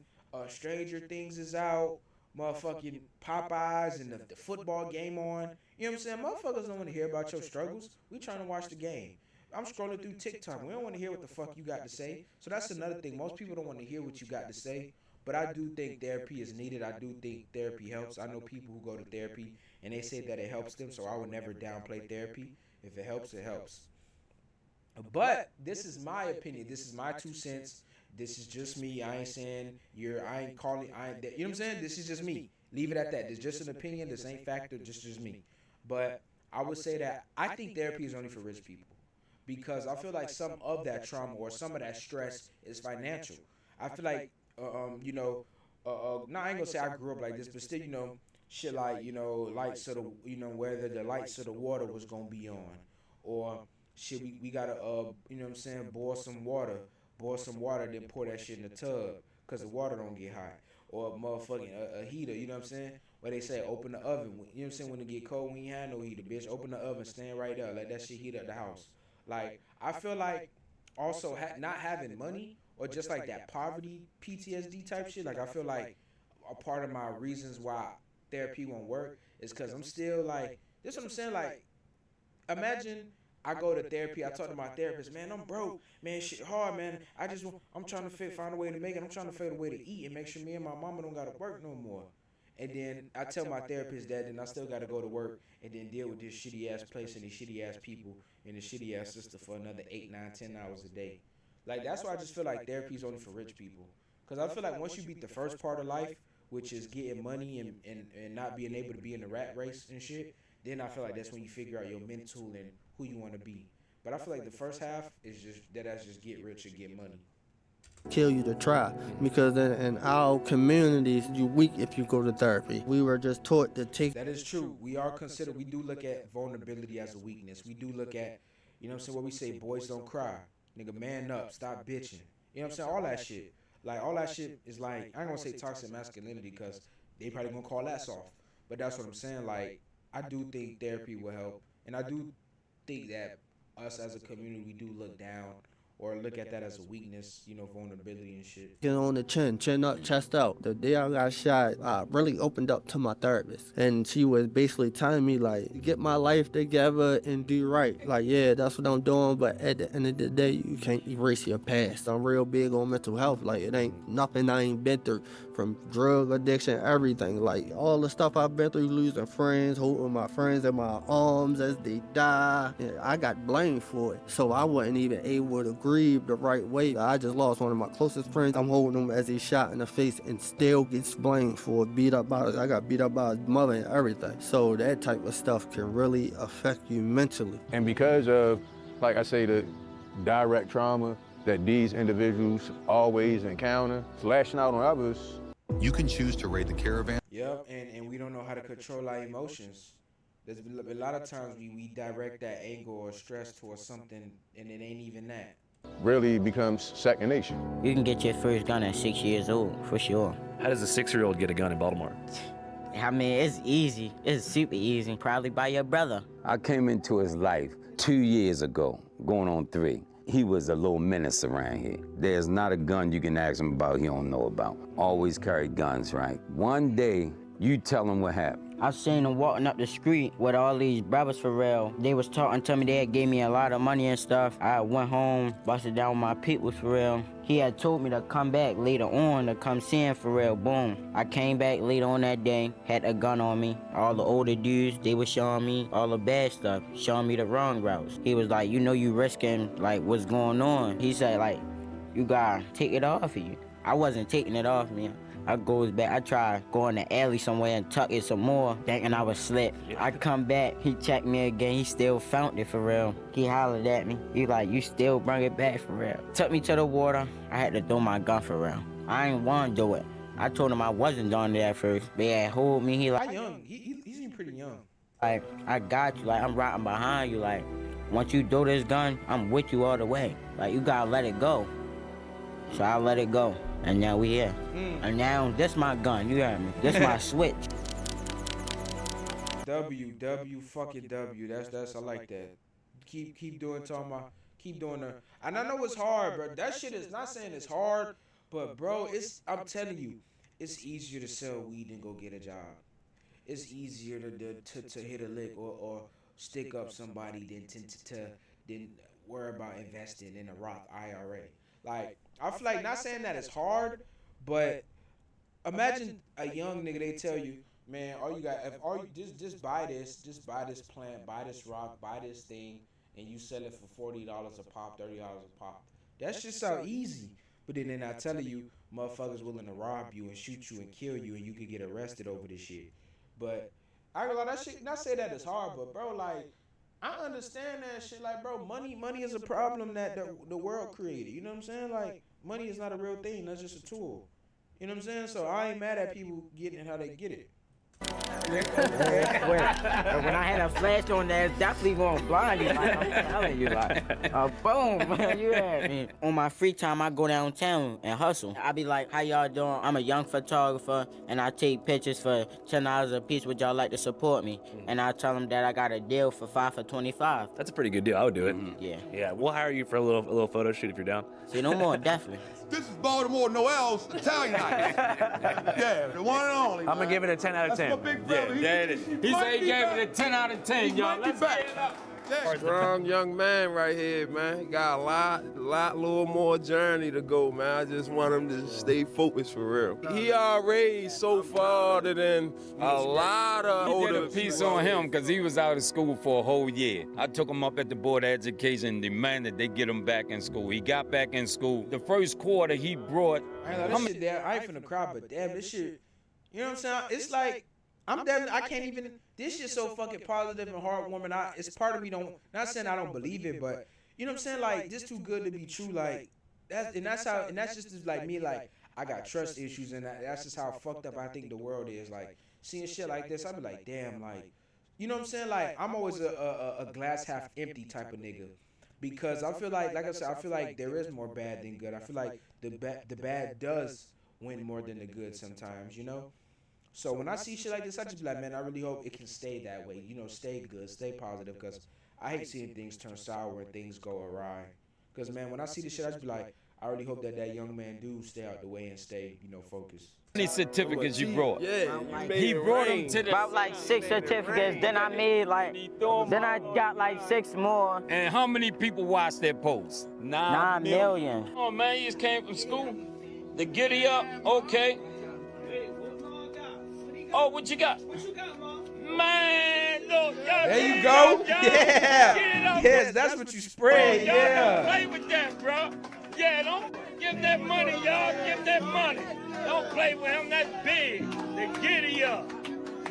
Stranger Things is out. Motherfucking Popeyes and the football game on. You know what I'm saying? Motherfuckers don't want to hear about your struggles. We trying to watch the game. I'm scrolling through TikTok. We don't want to hear what the fuck you got to say. So that's another thing. Most people don't want to hear what you got to say. But I do think therapy is needed. I do think therapy helps. I know people who go to therapy and they say that it helps them. So I would never downplay therapy. If it helps, it helps. But this is my opinion. This is my 2 cents. This is just me. I ain't saying you know what I'm saying? This is just me. Leave it at that. It's just an opinion. This ain't factor. Just me. But I would say that I think therapy is only for rich people. Because I feel like some of that trauma or some of that stress is financial. I feel like, you know, now I ain't gonna say I grew up like this, but still, you know, shit like, you know, lights of the, you know, whether the lights of the water was gonna be on, or shit, we gotta, you know what I'm saying, boil some water, then pour that shit in the tub, cause the water don't get hot, or motherfucking a heater, you know what I'm saying? Where they say open the oven, you know what I'm saying? When it get cold, we ain't had no heater, bitch. Open the oven, stand right there, let that shit heat up the house. Like, I feel like also not having money or just like that poverty, PTSD type shit, like I feel like a part of my reasons why therapy won't work is because I'm still like, this is what I'm saying, like, imagine I go to therapy, I talk to my therapist, man, I'm broke, man, shit hard, man, I'm trying to find a way to make it, I'm trying to find a way to eat and make sure me and my mama don't gotta work no more. And then I tell my therapist that, then I still got to go to work and then deal with this shitty ass place and these shitty ass people and this shitty ass sister for another 8, 9, 10 hours a day. Like, that's why I just feel like therapy is only for rich people. Because I feel like once you beat the first part of life, which is getting money and not being able to be in the rat race and shit, then I feel like that's when you figure out your mental and who you want to be. But I feel like the first half is just that's just get rich and get money. Kill you to try, because in our communities, you're weak if you go to therapy. We were just taught to take. That is true. We do look at vulnerability as a weakness. We do look at, you know what I'm saying, what we say, boys don't cry. Nigga, man up, stop bitching. You know what I'm saying? All that shit. Like, all that shit is like, I ain't gonna say toxic masculinity because they probably gonna call that soft. But that's what I'm saying. Like, I do think therapy will help. And I do think that us as a community, we do look down or look at that as a weakness, you know, vulnerability and shit. Get on the chin up, chest out. The day I got shot, I really opened up to my therapist. And she was basically telling me, like, get my life together and do right. Like, yeah, that's what I'm doing, but at the end of the day, you can't erase your past. I'm real big on mental health. Like, it ain't nothing I ain't been through, from drug addiction, everything. Like, all the stuff I've been through, losing friends, holding my friends in my arms as they die. Yeah, I got blamed for it. So I wasn't even able to grieve the right way. I just lost one of my closest friends. I'm holding him as he shot in the face and still gets blamed for it. I got beat up by his mother and everything. So that type of stuff can really affect you mentally. And because of, like I say, the direct trauma that these individuals always encounter, lashing out on others. You can choose to raid the caravan. Yep, and we don't know how to control our emotions. There's a lot of times we direct that anger or stress towards something and it ain't even that. Really becomes second nature. You can get your first gun at 6 years old, for sure. How does a 6-year-old get a gun in Baltimore? I mean, it's easy. It's super easy. Probably by your brother. I came into his life 2 years ago, going on 3. He was a little menace around here. There's not a gun you can ask him about he don't know about. Always carried guns, right? One day, you tell him what happened. I seen him walking up the street with all these brothers for real. They was talking to me, they had gave me a lot of money and stuff. I went home, busted down with my peoples for real. He had told me to come back later on to come see him for real, boom. I came back later on that day, had a gun on me. All the older dudes, they was showing me all the bad stuff, showing me the wrong routes. He was like, you know you risking like what's going on. He said like, you gotta take it off of you. I wasn't taking it off me. I goes back, I try going to alley somewhere and tuck it some more, thinking I was slip. I come back, he checked me again, he still found it for real. He hollered at me, he like, you still bring it back for real. Took me to the water, I had to throw my gun for real. I ain't want to do it. I told him I wasn't doing it at first, but he had hold me, he like. How young? He seemed pretty young. Like, I got you, like, I'm riding behind you, like, once you throw this gun, I'm with you all the way. Like, you gotta let it go. So I let it go. And now we here. And now this my gun, you heard me. This my switch. W fucking W. That's I like that. Keep doing keep doing the. And I know it's hard, bro. That shit is not saying it's hard, but bro, I'm telling you, it's easier to sell weed than go get a job. It's easier to hit a lick or stick up somebody than worry about investing in a Roth IRA. Like, I feel like, not saying that it's hard, but imagine a young nigga, they tell you, man, just buy this plant, buy this rock, buy this thing, and you sell it for $40 a pop, $30 a pop. That shit sound easy. But then they're not telling you motherfuckers willing to rob you and shoot you and kill you and you could get arrested over this shit. But I realize that shit, not say that it's hard, but bro, like, I understand that shit. Like, bro, money is a problem that the world created. You know what I'm saying? Like, money is not a real thing. That's just a tool. You know what I'm saying? So I ain't mad at people getting it how they get it. When I had a flash on there, it's definitely going to blind you. Like, I'm telling you, like, boom, you had me. On my free time, I go downtown and hustle. I be like, how y'all doing? I'm a young photographer, and I take pictures for $10 a piece. Would y'all like to support me? And I tell them that I got a deal for 5 for $25. That's a pretty good deal. I would do it. Yeah. Yeah, we'll hire you for a little photo shoot if you're down. See, no more, definitely. This is Baltimore Noel's Italian night. Yeah, the one and only. I'm gonna give it a 10 out of 10. That's my big brother. Yeah, there it is. He said he gave it a 10 out of 10, y'all. Let's get it up. Strong young man right here, man. He got a little more journey to go, man. I just want him to stay focused for real. He already so farther than a lot of He did older a piece on him because he was out of school for a whole year. I took him up at the Board of Education and demanded they get him back in school. He got back in school. The first quarter he brought. I ain't finna cry, but damn, this shit, you know what I'm saying? It's like, I can't even, this shit's so fucking positive and heartwarming. It's part of me not saying I don't believe it, but you know what I'm saying? Like, this too good to be true. Like, that's just like me, like, I got trust issues, and that's just how fucked up I think the world is. Like, seeing shit like this, I be like, damn, like, you know what I'm saying? Like, I'm always a glass half empty type of nigga. Because I feel like I said, I feel like there is more bad than good. I feel like the bad does win more than the good sometimes, you know? So when I see shit like this, I just be like, man, I really hope it can stay that way. You know, stay good, stay positive, because I hate seeing things turn sour and things go awry. Because, man, when I see this shit, I just be like, I really hope that young man do stay out the way and stay, you know, focused. How many certificates you brought? Yeah, he brought them to the... About like 6 certificates, then I made like, then I got like 6 more. And how many people watched that post? 9 million. Oh, man, you just came from school? The giddy up, okay. Oh, what you got? Man, look, there you go. Yeah. Yes, that's what you spread. Yeah. Don't play with that, bro. Yeah, don't give that money, y'all. Give that money. Don't play with him. That's big. The giddy up.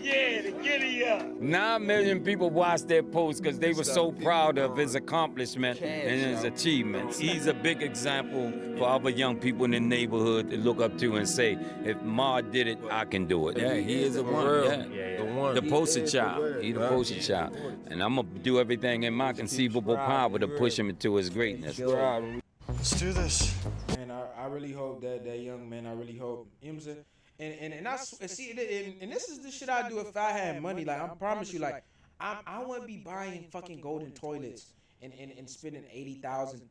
Yeah, the giddy up. 9 million people watched that post because they were so proud of his accomplishment and his achievements. He's a big example for other young people in the neighborhood to look up to and say, if Ma did it, I can do it. Yeah, he is the one. Yeah. The one. The poster child. He's the poster child. And I'm going to do everything in my conceivable power to push him into his greatness. Let's do this. Man, I really hope that young man, I really hope, you know what I'm saying? And I see it, and this is the shit I'd do if I had money. Like, I promise you, like, I wouldn't be buying fucking golden toilets and spending $80,000.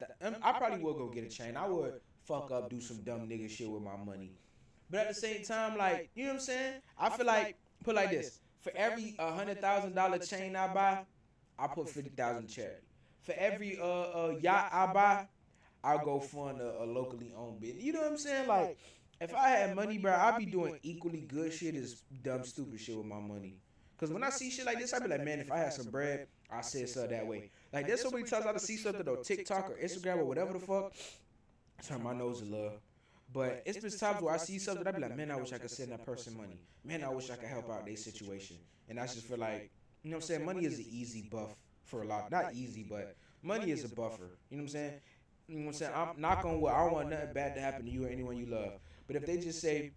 I probably would go get a chain. I would fuck up, do some dumb nigga shit with my money. But at the same time, like, you know what I'm saying? I feel like, put like this, for every $100,000 chain I buy, I put 50,000 charity. For every yacht I buy, I'll go fund a locally owned business. You know what I'm saying? Like, if I had money, bro, I'd be doing equally good shit as dumb, stupid shit with my money. Because when I see shit like this, I'd be like, man, if I had some bread, I'd say so that way. Like, there's so many times I see something on TikTok or Instagram or whatever the fuck, I turn my nose to love. But it's been times where I see something, I'd be like, man, I wish I could send that person money. Man, I wish I could help out their situation. And I just feel like, you know what I'm saying, money is an easy buff for a lot. Not easy, but money is a buffer. You know what I'm saying? You know what I'm saying? I'm knock on wood, I don't want nothing bad to happen to you or anyone you love. But if they just say,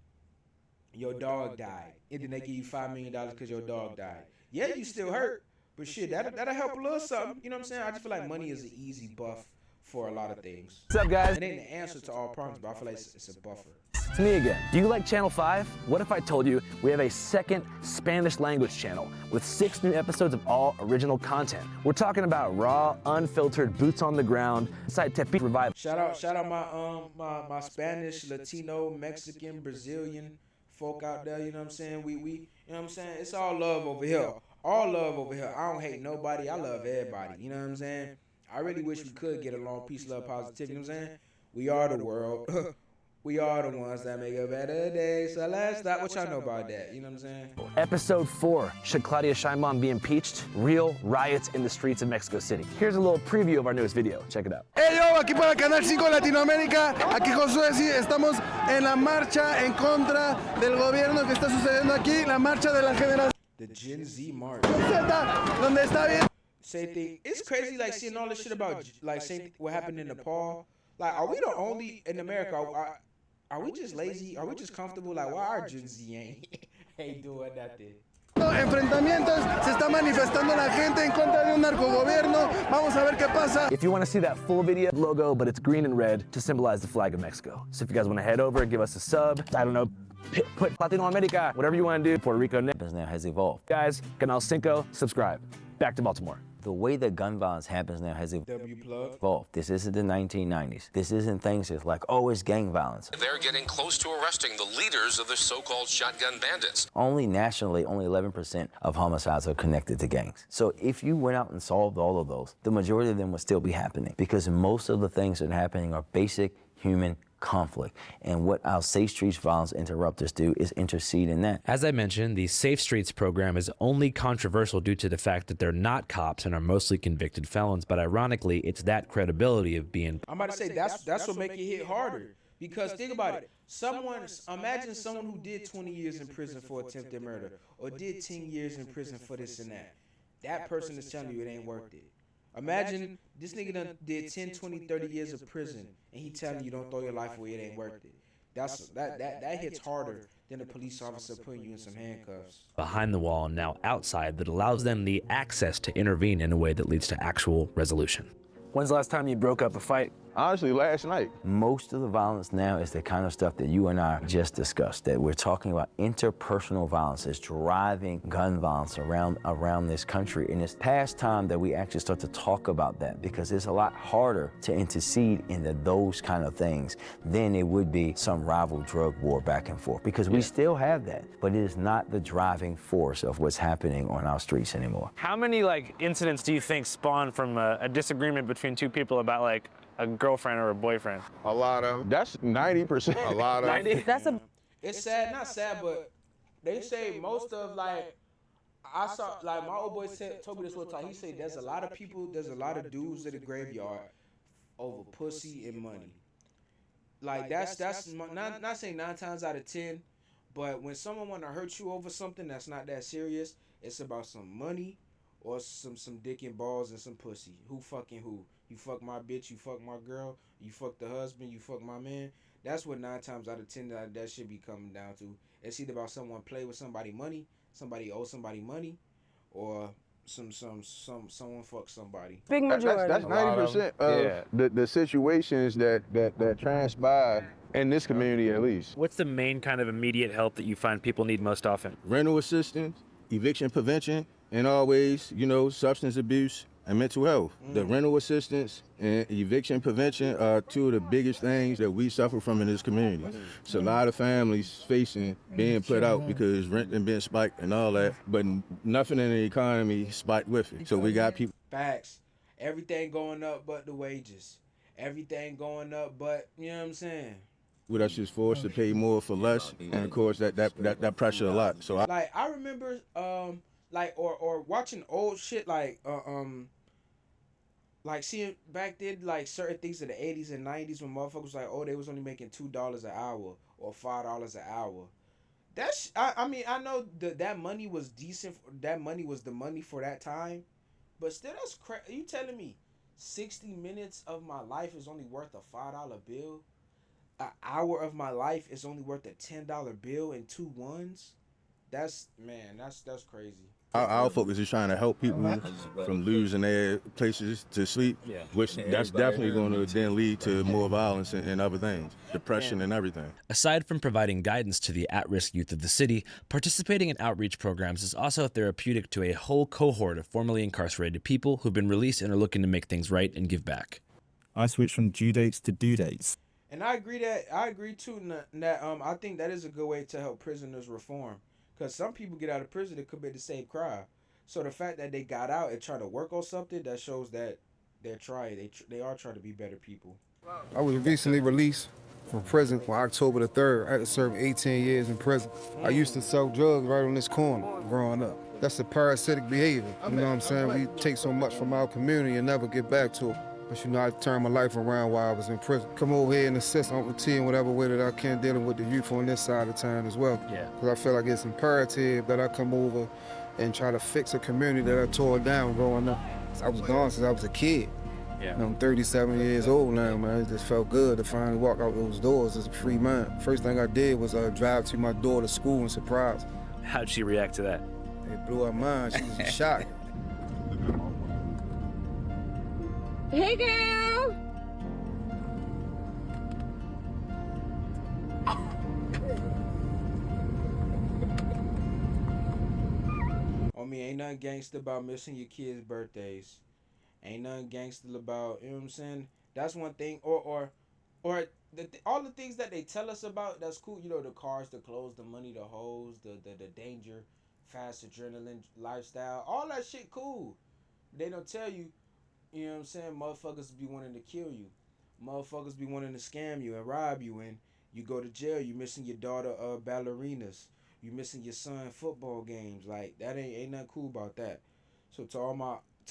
your dog died, and then they give you $5 million because your dog died, yeah, you still hurt, but shit, that'll help a little something. You know what I'm saying? I just feel like money is an easy buff for a lot of things. What's up, guys? It ain't the answer to all problems, but I feel like it's a buffer. It's me again. Do you like Channel 5? What if I told you we have a second Spanish language channel with 6 new episodes of all original content? We're talking about raw, unfiltered, boots on the ground, inside Tepic revival. Shout out my Spanish, Latino, Mexican, Brazilian folk out there, you know what I'm saying? We you know what I'm saying? It's all love over here. All love over here. I don't hate nobody. I love everybody. You know what I'm saying? I really wish we could get along, peace, love, positivity. You know what I'm saying? We are the world. We are the ones that make a better day. So let's stop. What y'all know about that? You know what I'm saying? Episode 4, should Claudia Sheinbaum be impeached? Real riots in the streets of Mexico City. Here's a little preview of our newest video. Check it out. Hey yo, aquí para Canal 5 Latinoamérica. Aquí Josué, sí, estamos en la marcha en contra del gobierno que está sucediendo aquí. La marcha de la generación. The Gen Z march. Donde está bien. Same thing. It's crazy, like, seeing all this shit about, like, same what happened in Nepal. Like, are we the only in America? Are we just lazy? Are we just comfortable? Like, why our Gen Z ain't doing nothing? Enfrentamientos, se está manifestando la gente en contra de un narcogobierno. Vamos a ver qué pasa. If you want to see that full video, logo, but it's green and red to symbolize the flag of Mexico. So if you guys want to head over, give us a sub, I don't know, put Latinoamerica, whatever you want to do. Puerto Rico now has evolved. Guys, Canal 5, subscribe. Back to Baltimore. The way that gun violence happens now has evolved. This isn't the 1990s. This isn't things that's like, oh, it's gang violence. They're getting close to arresting the leaders of the so-called shotgun bandits. Only nationally, only 11% of homicides are connected to gangs. So if you went out and solved all of those, the majority of them would still be happening, because most of the things that are happening are basic human conflict. And what our Safe Streets Violence Interrupters do is intercede in that. As I mentioned, the Safe Streets program is only controversial due to the fact that they're not cops and are mostly convicted felons, but ironically, it's that credibility of being... I'm about to say, that's what make it hit harder. Because think about it. Imagine someone who did 20 years in prison for attempted murder, or did 10 years in prison for this and that. That person is telling you it ain't worth it. Imagine this nigga done did 10, 20, 30 years of prison, and he telling you don't throw your life away, it ain't worth it. That hits harder than a police officer putting you in some handcuffs. Behind the wall and now outside, that allows them the access to intervene in a way that leads to actual resolution. When's the last time you broke up a fight? Honestly, last night. Most of the violence now is the kind of stuff that you and I just discussed, that we're talking about interpersonal violence is driving gun violence around this country. And it's past time that we actually start to talk about that, because it's a lot harder to intercede into those kind of things than it would be some rival drug war back and forth, because we still have that, but it is not the driving force of what's happening on our streets anymore. How many incidents do you think spawn from a disagreement between two people about a girlfriend or a boyfriend? A lot of. That's 90%. A lot of. 90? It's sad, not sad, but they say most of I saw my old boy told me this one time. He said there's a lot of dudes at the graveyard over pussy and money. That's not saying 9 times out of 10, but when someone want to hurt you over something that's not that serious, it's about some money or some dick and balls and some pussy. Who fucking who? You fuck my bitch, you fuck my girl, you fuck the husband, you fuck my man. That's what 9 times out of 10 that should be coming down to. It's either about someone play with somebody money, somebody owe somebody money, or someone fuck somebody. Big majority. That's 90% of the situations that transpire in this community, at least. What's the main kind of immediate help that you find people need most often? Rental assistance, eviction prevention, and always, substance abuse and mental health. The rental assistance and eviction prevention are two of the biggest things that we suffer from in this community. It's a lot of families facing being put out because rent and being spiked and all that, but nothing in the economy spiked with it. So we got people. Facts. Everything going up but the wages. Everything going up but, you know what I'm saying? With us just forced to pay more for less, and of course that pressure a lot. So I remember or watching old shit seeing back then, certain things in the 80s and 90s when motherfuckers was they was only making $2 an hour or $5 an hour. I know that money was decent. That money was the money for that time, but still, that's crazy. You telling me 60 minutes of my life is only worth a $5 bill? An hour of my life is only worth a $10 bill and 2 ones? That's crazy. Our focus is trying to help people from losing their places to sleep, which that's definitely going to then lead to more violence and other things, depression and everything. Aside from providing guidance to the at-risk youth of the city, participating in outreach programs is also therapeutic to a whole cohort of formerly incarcerated people who've been released and are looking to make things right and give back. I switched from due dates to due dates. And I agree too that I think that is a good way to help prisoners reform. Because some people get out of prison and commit the same crime. So the fact that they got out and try to work on something, that shows that they're trying. They are trying to be better people. I was recently released from prison on October the 3rd. I had to serve 18 years in prison. I used to sell drugs right on this corner growing up. That's a parasitic behavior. You know what I'm saying? We take so much from our community and never get back to it. But I turned my life around while I was in prison. Come over here and assist Uncle T in whatever way that I can, dealing with the youth on this side of town as well. Because I feel like it's imperative that I come over and try to fix a community that I tore down growing up. I was gone since I was a kid. And I'm 37 years old now, man. It just felt good to finally walk out those doors as a free man. First thing I did was drive to my daughter's school and surprise. How'd she react to that? It blew her mind. She was shocked. Hey, girl! mean, ain't nothing gangster about missing your kids' birthdays. Ain't nothing gangster about, you know what I'm saying? That's one thing. Or all the things that they tell us about, that's cool. You know, the cars, the clothes, the money, the hoes, the danger, fast adrenaline lifestyle. All that shit cool. They don't tell you, you know what I'm saying? Motherfuckers be wanting to kill you. Motherfuckers be wanting to scam you and rob you, and you go to jail. You missing your daughter ballerinas. You missing your son football games. Like, that ain't nothing cool about that. So to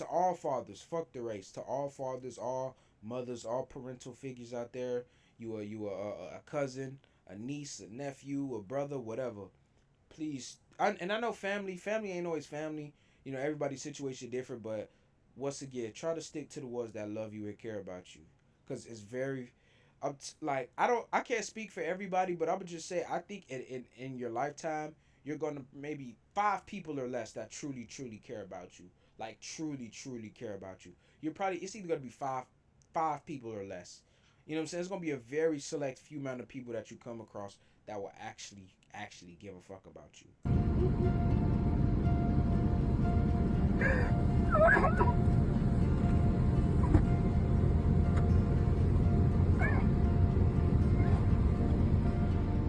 all fathers, fuck the race. To all fathers, all mothers, all parental figures out there, you a cousin, a niece, a nephew, a brother, whatever. Please, I know family ain't always family. You know, everybody's situation different, but once again, try to stick to the ones that love you and care about you, cause it's very, like, I can't speak for everybody, but I would just say I think in your lifetime you're gonna maybe 5 people or less that truly care about you, like truly care about you. It's either gonna be five people or less. You know what I'm saying? It's gonna be a very select few amount of people that you come across that will actually give a fuck about you.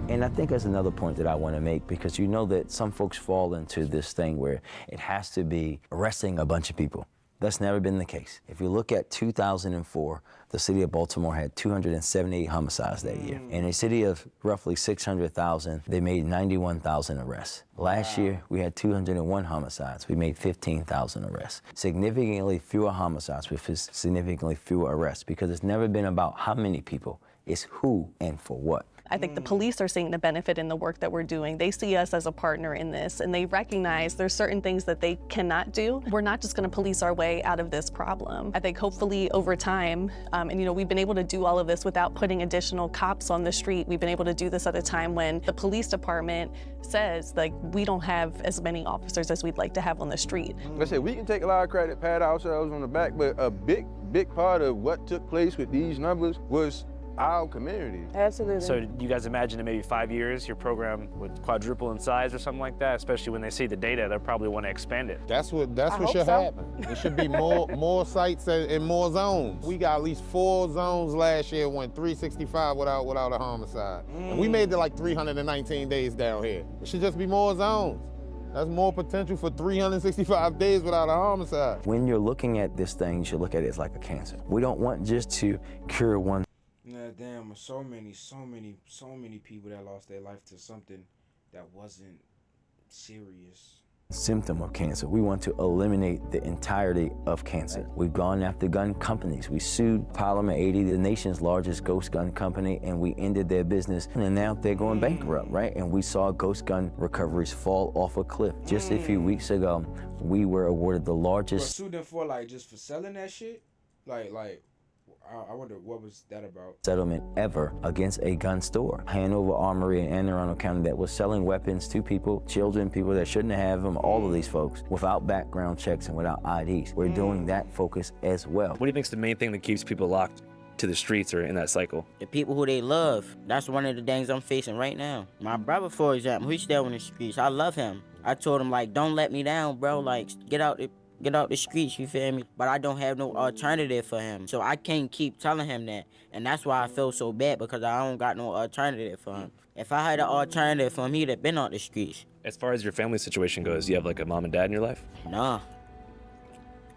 And I think that's another point that I want to make, because you know that some folks fall into this thing where it has to be arresting a bunch of people. That's never been the case. If you look at 2004, the city of Baltimore had 278 homicides that year. In a city of roughly 600,000, they made 91,000 arrests. Last year, we had 201 homicides. We made 15,000 arrests. Significantly fewer homicides with significantly fewer arrests, because it's never been about how many people, it's who and for what. I think the police are seeing the benefit in the work that we're doing. They see us as a partner in this, and they recognize there's certain things that they cannot do. We're not just gonna police our way out of this problem. I think hopefully over time, and you know, we've been able to do all of this without putting additional cops on the street. We've been able to do this at a time when the police department says, like, we don't have as many officers as we'd like to have on the street. Like I said, we can take a lot of credit, pat ourselves on the back, but a big part of what took place with these numbers was our community. Absolutely. So do you guys imagine in maybe 5 years your program would quadruple in size or something like that? Especially when they see the data, they'll probably want to expand it. That's what should happen. There should be more sites and more zones. We got at least 4 zones last year, went 365 without a homicide. And we made it like 319 days down here. It should just be more zones. That's more potential for 365 days without a homicide. When you're looking at this thing, you should look at it as like a cancer. We don't want just to cure one. Yeah, damn, so many people that lost their life to something that wasn't serious. Symptom of cancer. We want to eliminate the entirety of cancer. We've gone after gun companies. We sued Parliament 80, the nation's largest ghost gun company, and we ended their business, and now they're going bankrupt, right? And we saw ghost gun recoveries fall off a cliff. Just a few weeks ago, we were awarded the largest... Sued them for, like, just for selling that shit? Like, I wonder what was that about? Settlement ever against a gun store. Hanover Armory in Anne Arundel County that was selling weapons to people, children, people that shouldn't have them, all of these folks, without background checks and without IDs. We're doing that focus as well. What do you think is the main thing that keeps people locked to the streets or in that cycle? The people who they love. That's one of the things I'm facing right now. My brother, for example, he's still in the streets. I love him. I told him, like, don't let me down, bro. Like, get out the streets, you feel me? But I don't have no alternative for him. So I can't keep telling him that. And that's why I feel so bad, because I don't got no alternative for him. If I had an alternative for him, he'd have been out the streets. As far as your family situation goes, do you have like a mom and dad in your life? Nah.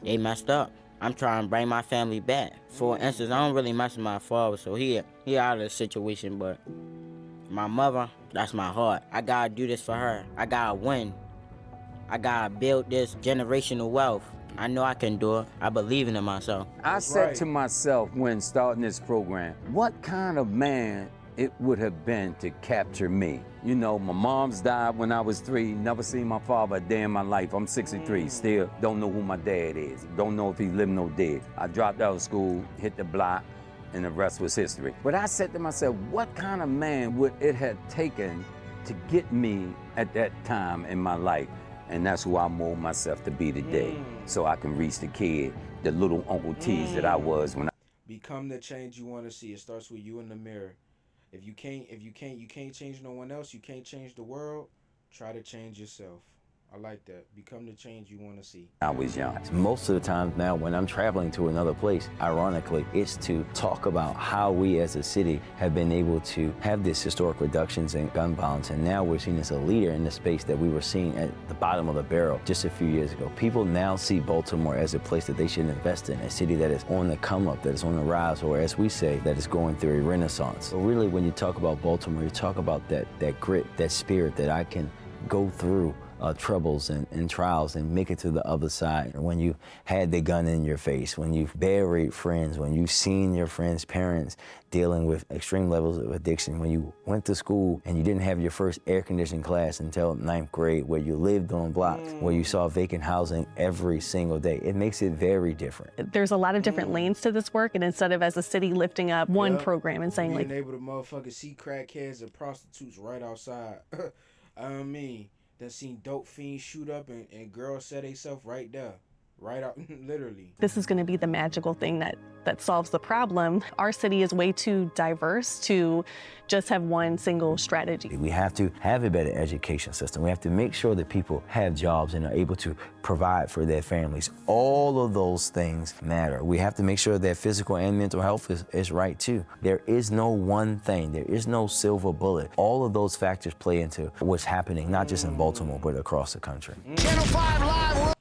They messed up. I'm trying to bring my family back. For instance, I don't really mess with my father, so he out of the situation, but my mother, that's my heart. I gotta do this for her. I gotta win. I gotta build this generational wealth. I know I can do it. I believe in myself. I said to myself when starting this program, what kind of man it would have been to capture me? You know, my mom's died when I was 3, never seen my father a day in my life. I'm 63, still don't know who my dad is. Don't know if he's living or dead. I dropped out of school, hit the block, and the rest was history. But I said to myself, what kind of man would it have taken to get me at that time in my life? And that's who I mold myself to be today, so I can reach the kid, the little Uncle T's that I was when I... Become the change you want to see. It starts with you in the mirror. If you can't change no one else, you can't change the world, try to change yourself. I like that. Become the change you want to see. I was young. Most of the time now when I'm traveling to another place, ironically, it's to talk about how we as a city have been able to have this historic reductions in gun violence, and now we're seen as a leader in the space that we were seen at the bottom of the barrel just a few years ago. People now see Baltimore as a place that they should invest in, a city that is on the come up, that is on the rise, or as we say, that is going through a renaissance. So really, when you talk about Baltimore, you talk about that grit, that spirit that I can go through troubles and trials and make it to the other side. When you had the gun in your face, when you've buried friends, when you've seen your friends' parents dealing with extreme levels of addiction, when you went to school and you didn't have your first air-conditioned class until 9th grade, where you lived on blocks, where you saw vacant housing every single day, it makes it very different. There's a lot of different lanes to this work, and instead of as a city lifting up one program and saying being like, able to motherfucking see crackheads and prostitutes right outside. I mean, done seen dope fiends shoot up and girls set themselves right there. Right out, literally. this is going to be the magical thing that solves the problem. Our city is way too diverse to just have one single strategy. We have to have a better education system. We have to make sure that people have jobs and are able to provide for their families. All of those things matter. We have to make sure that physical and mental health is right too. There is no one thing. There is no silver bullet. All of those factors play into what's happening, not just in Baltimore, but across the country. Channel 5 Live.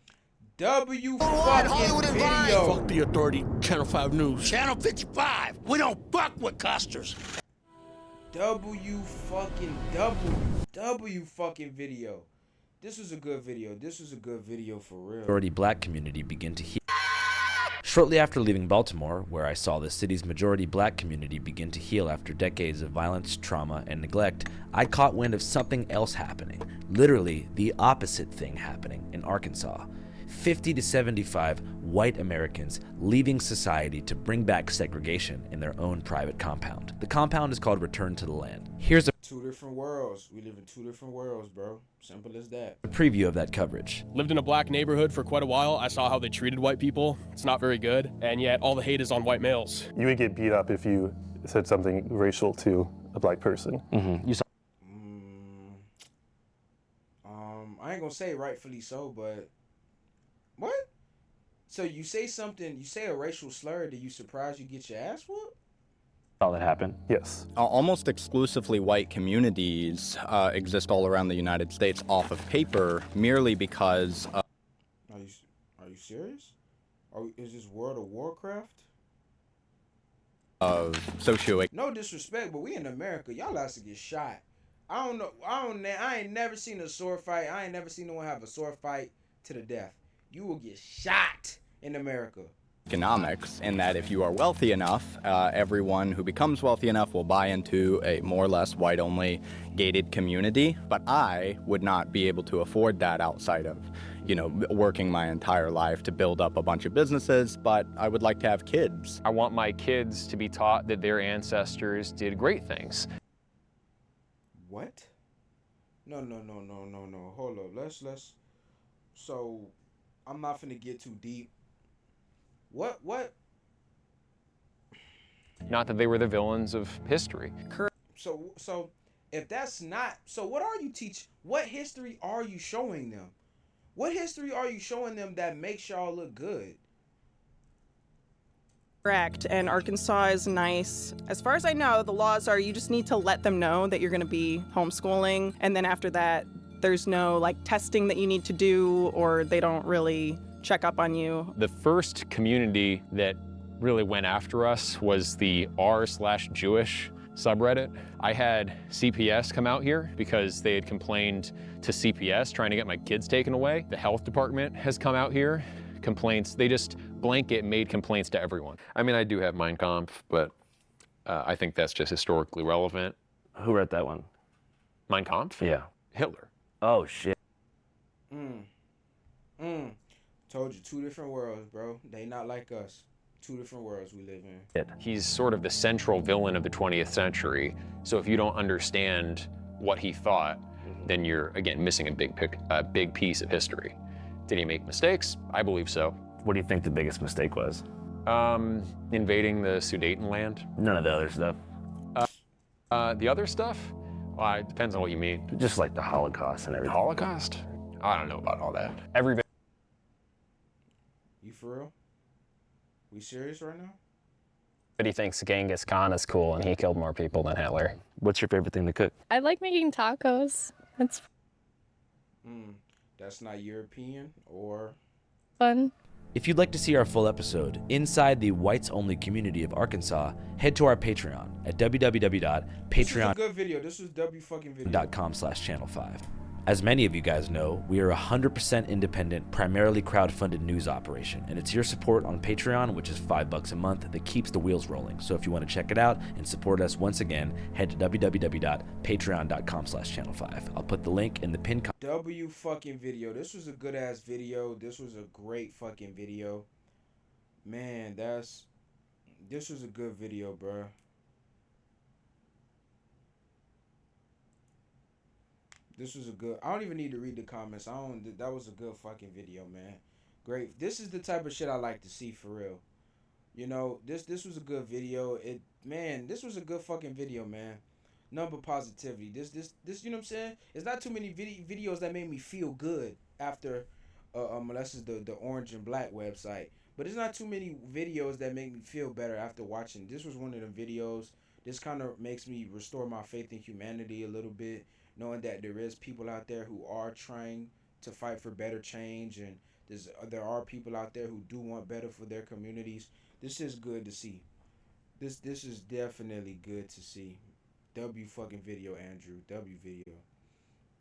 W fucking video. Fuck the authority. Channel 5 News. Channel 55. We don't fuck with costers. W fucking video. This was a good video. This was a good video for real. Majority black community begin to heal. Shortly after leaving Baltimore, where I saw the city's majority black community begin to heal after decades of violence, trauma, and neglect, I caught wind of something else happening. Literally the opposite thing happening in Arkansas. 50 to 75 white Americans leaving society to bring back segregation in their own private compound. The compound is called Return to the Land. Here's a two different worlds. We live in two different worlds, bro. Simple as that. preview of that coverage. Lived in a black neighborhood for quite a while. I saw how they treated white people. It's not very good. And yet all the hate is on white males. You would get beat up if you said something racial to a black person. You saw I ain't gonna say rightfully so, but what? So you say something, you say a racial slur, do you surprised you get your ass whooped? Saw that happen? Yes. Almost exclusively white communities exist all around the United States off of paper merely because Are you serious? Is this World of Warcraft? Of socioeconomic. No disrespect, but we in America, y'all has to get shot. I don't know. I ain't never seen a sword fight. I ain't never seen no one have a sword fight to the death. You will get shot in America. Economics, in that if you are wealthy enough, everyone who becomes wealthy enough will buy into a more or less white-only gated community. But I would not be able to afford that outside of, working my entire life to build up a bunch of businesses, but I would like to have kids. I want my kids to be taught that their ancestors did great things. What? No. Hold up. Let's. So, I'm not finna get too deep. What? Not that they were the villains of history. So if that's not, so what are you teaching? What history are you showing them? What history are you showing them that makes y'all look good? Correct, and Arkansas is nice. As far as I know, the laws are you just need to let them know that you're going to be homeschooling, and then after that, there's no testing that you need to do, or they don't really check up on you. The first community that really went after us was the r/Jewish subreddit. I had CPS come out here because they had complained to CPS trying to get my kids taken away. The health department has come out here. Complaints, they just blanket made complaints to everyone. I mean, I do have Mein Kampf, but I think that's just historically relevant. Who wrote that one? Mein Kampf? Yeah. Hitler. Oh, shit. Told you, two different worlds, bro. They not like us. Two different worlds we live in. He's sort of the central villain of the 20th century. So if you don't understand what he thought, then you're, again, missing a big piece of history. Did he make mistakes? I believe so. What do you think the biggest mistake was? Invading the Sudetenland. None of the other stuff. The other stuff? Well, it depends on what you mean. Just like the Holocaust and everything. Holocaust? I don't know about all that. Everybody. You for real? We serious right now? Everybody thinks Genghis Khan is cool and he killed more people than Hitler. What's your favorite thing to cook? I like making tacos. That's That's not European or fun. If you'd like to see our full episode inside the whites-only community of Arkansas, head to our Patreon at This was a www.patreon.com/channel5. good video. This was W fucking video. As many of you guys know, we are a 100% independent, primarily crowdfunded news operation, and it's your support on Patreon, which is $5 a month, that keeps the wheels rolling. So if you want to check it out and support us once again, head to www.patreon.com/channel5. I'll put the link in the pinned comment. W fucking video. This was a good ass video. This was a great fucking video. Man, this was a good video, bruh. This was a good. I don't even need to read the comments. That was a good fucking video, man. Great. This is the type of shit I like to see for real. You know, this was a good video. This was a good fucking video, man. Number positivity. This you know what I'm saying? It's not too many videos that made me feel good after this is the Orange and Black website. But it's not too many videos that make me feel better after watching. This was one of them videos. This kind of makes me restore my faith in humanity a little bit, knowing that there is people out there who are trying to fight for better change, and there are people out there who do want better for their communities. This is good to see. This is definitely good to see. W fucking video, Andrew. W video.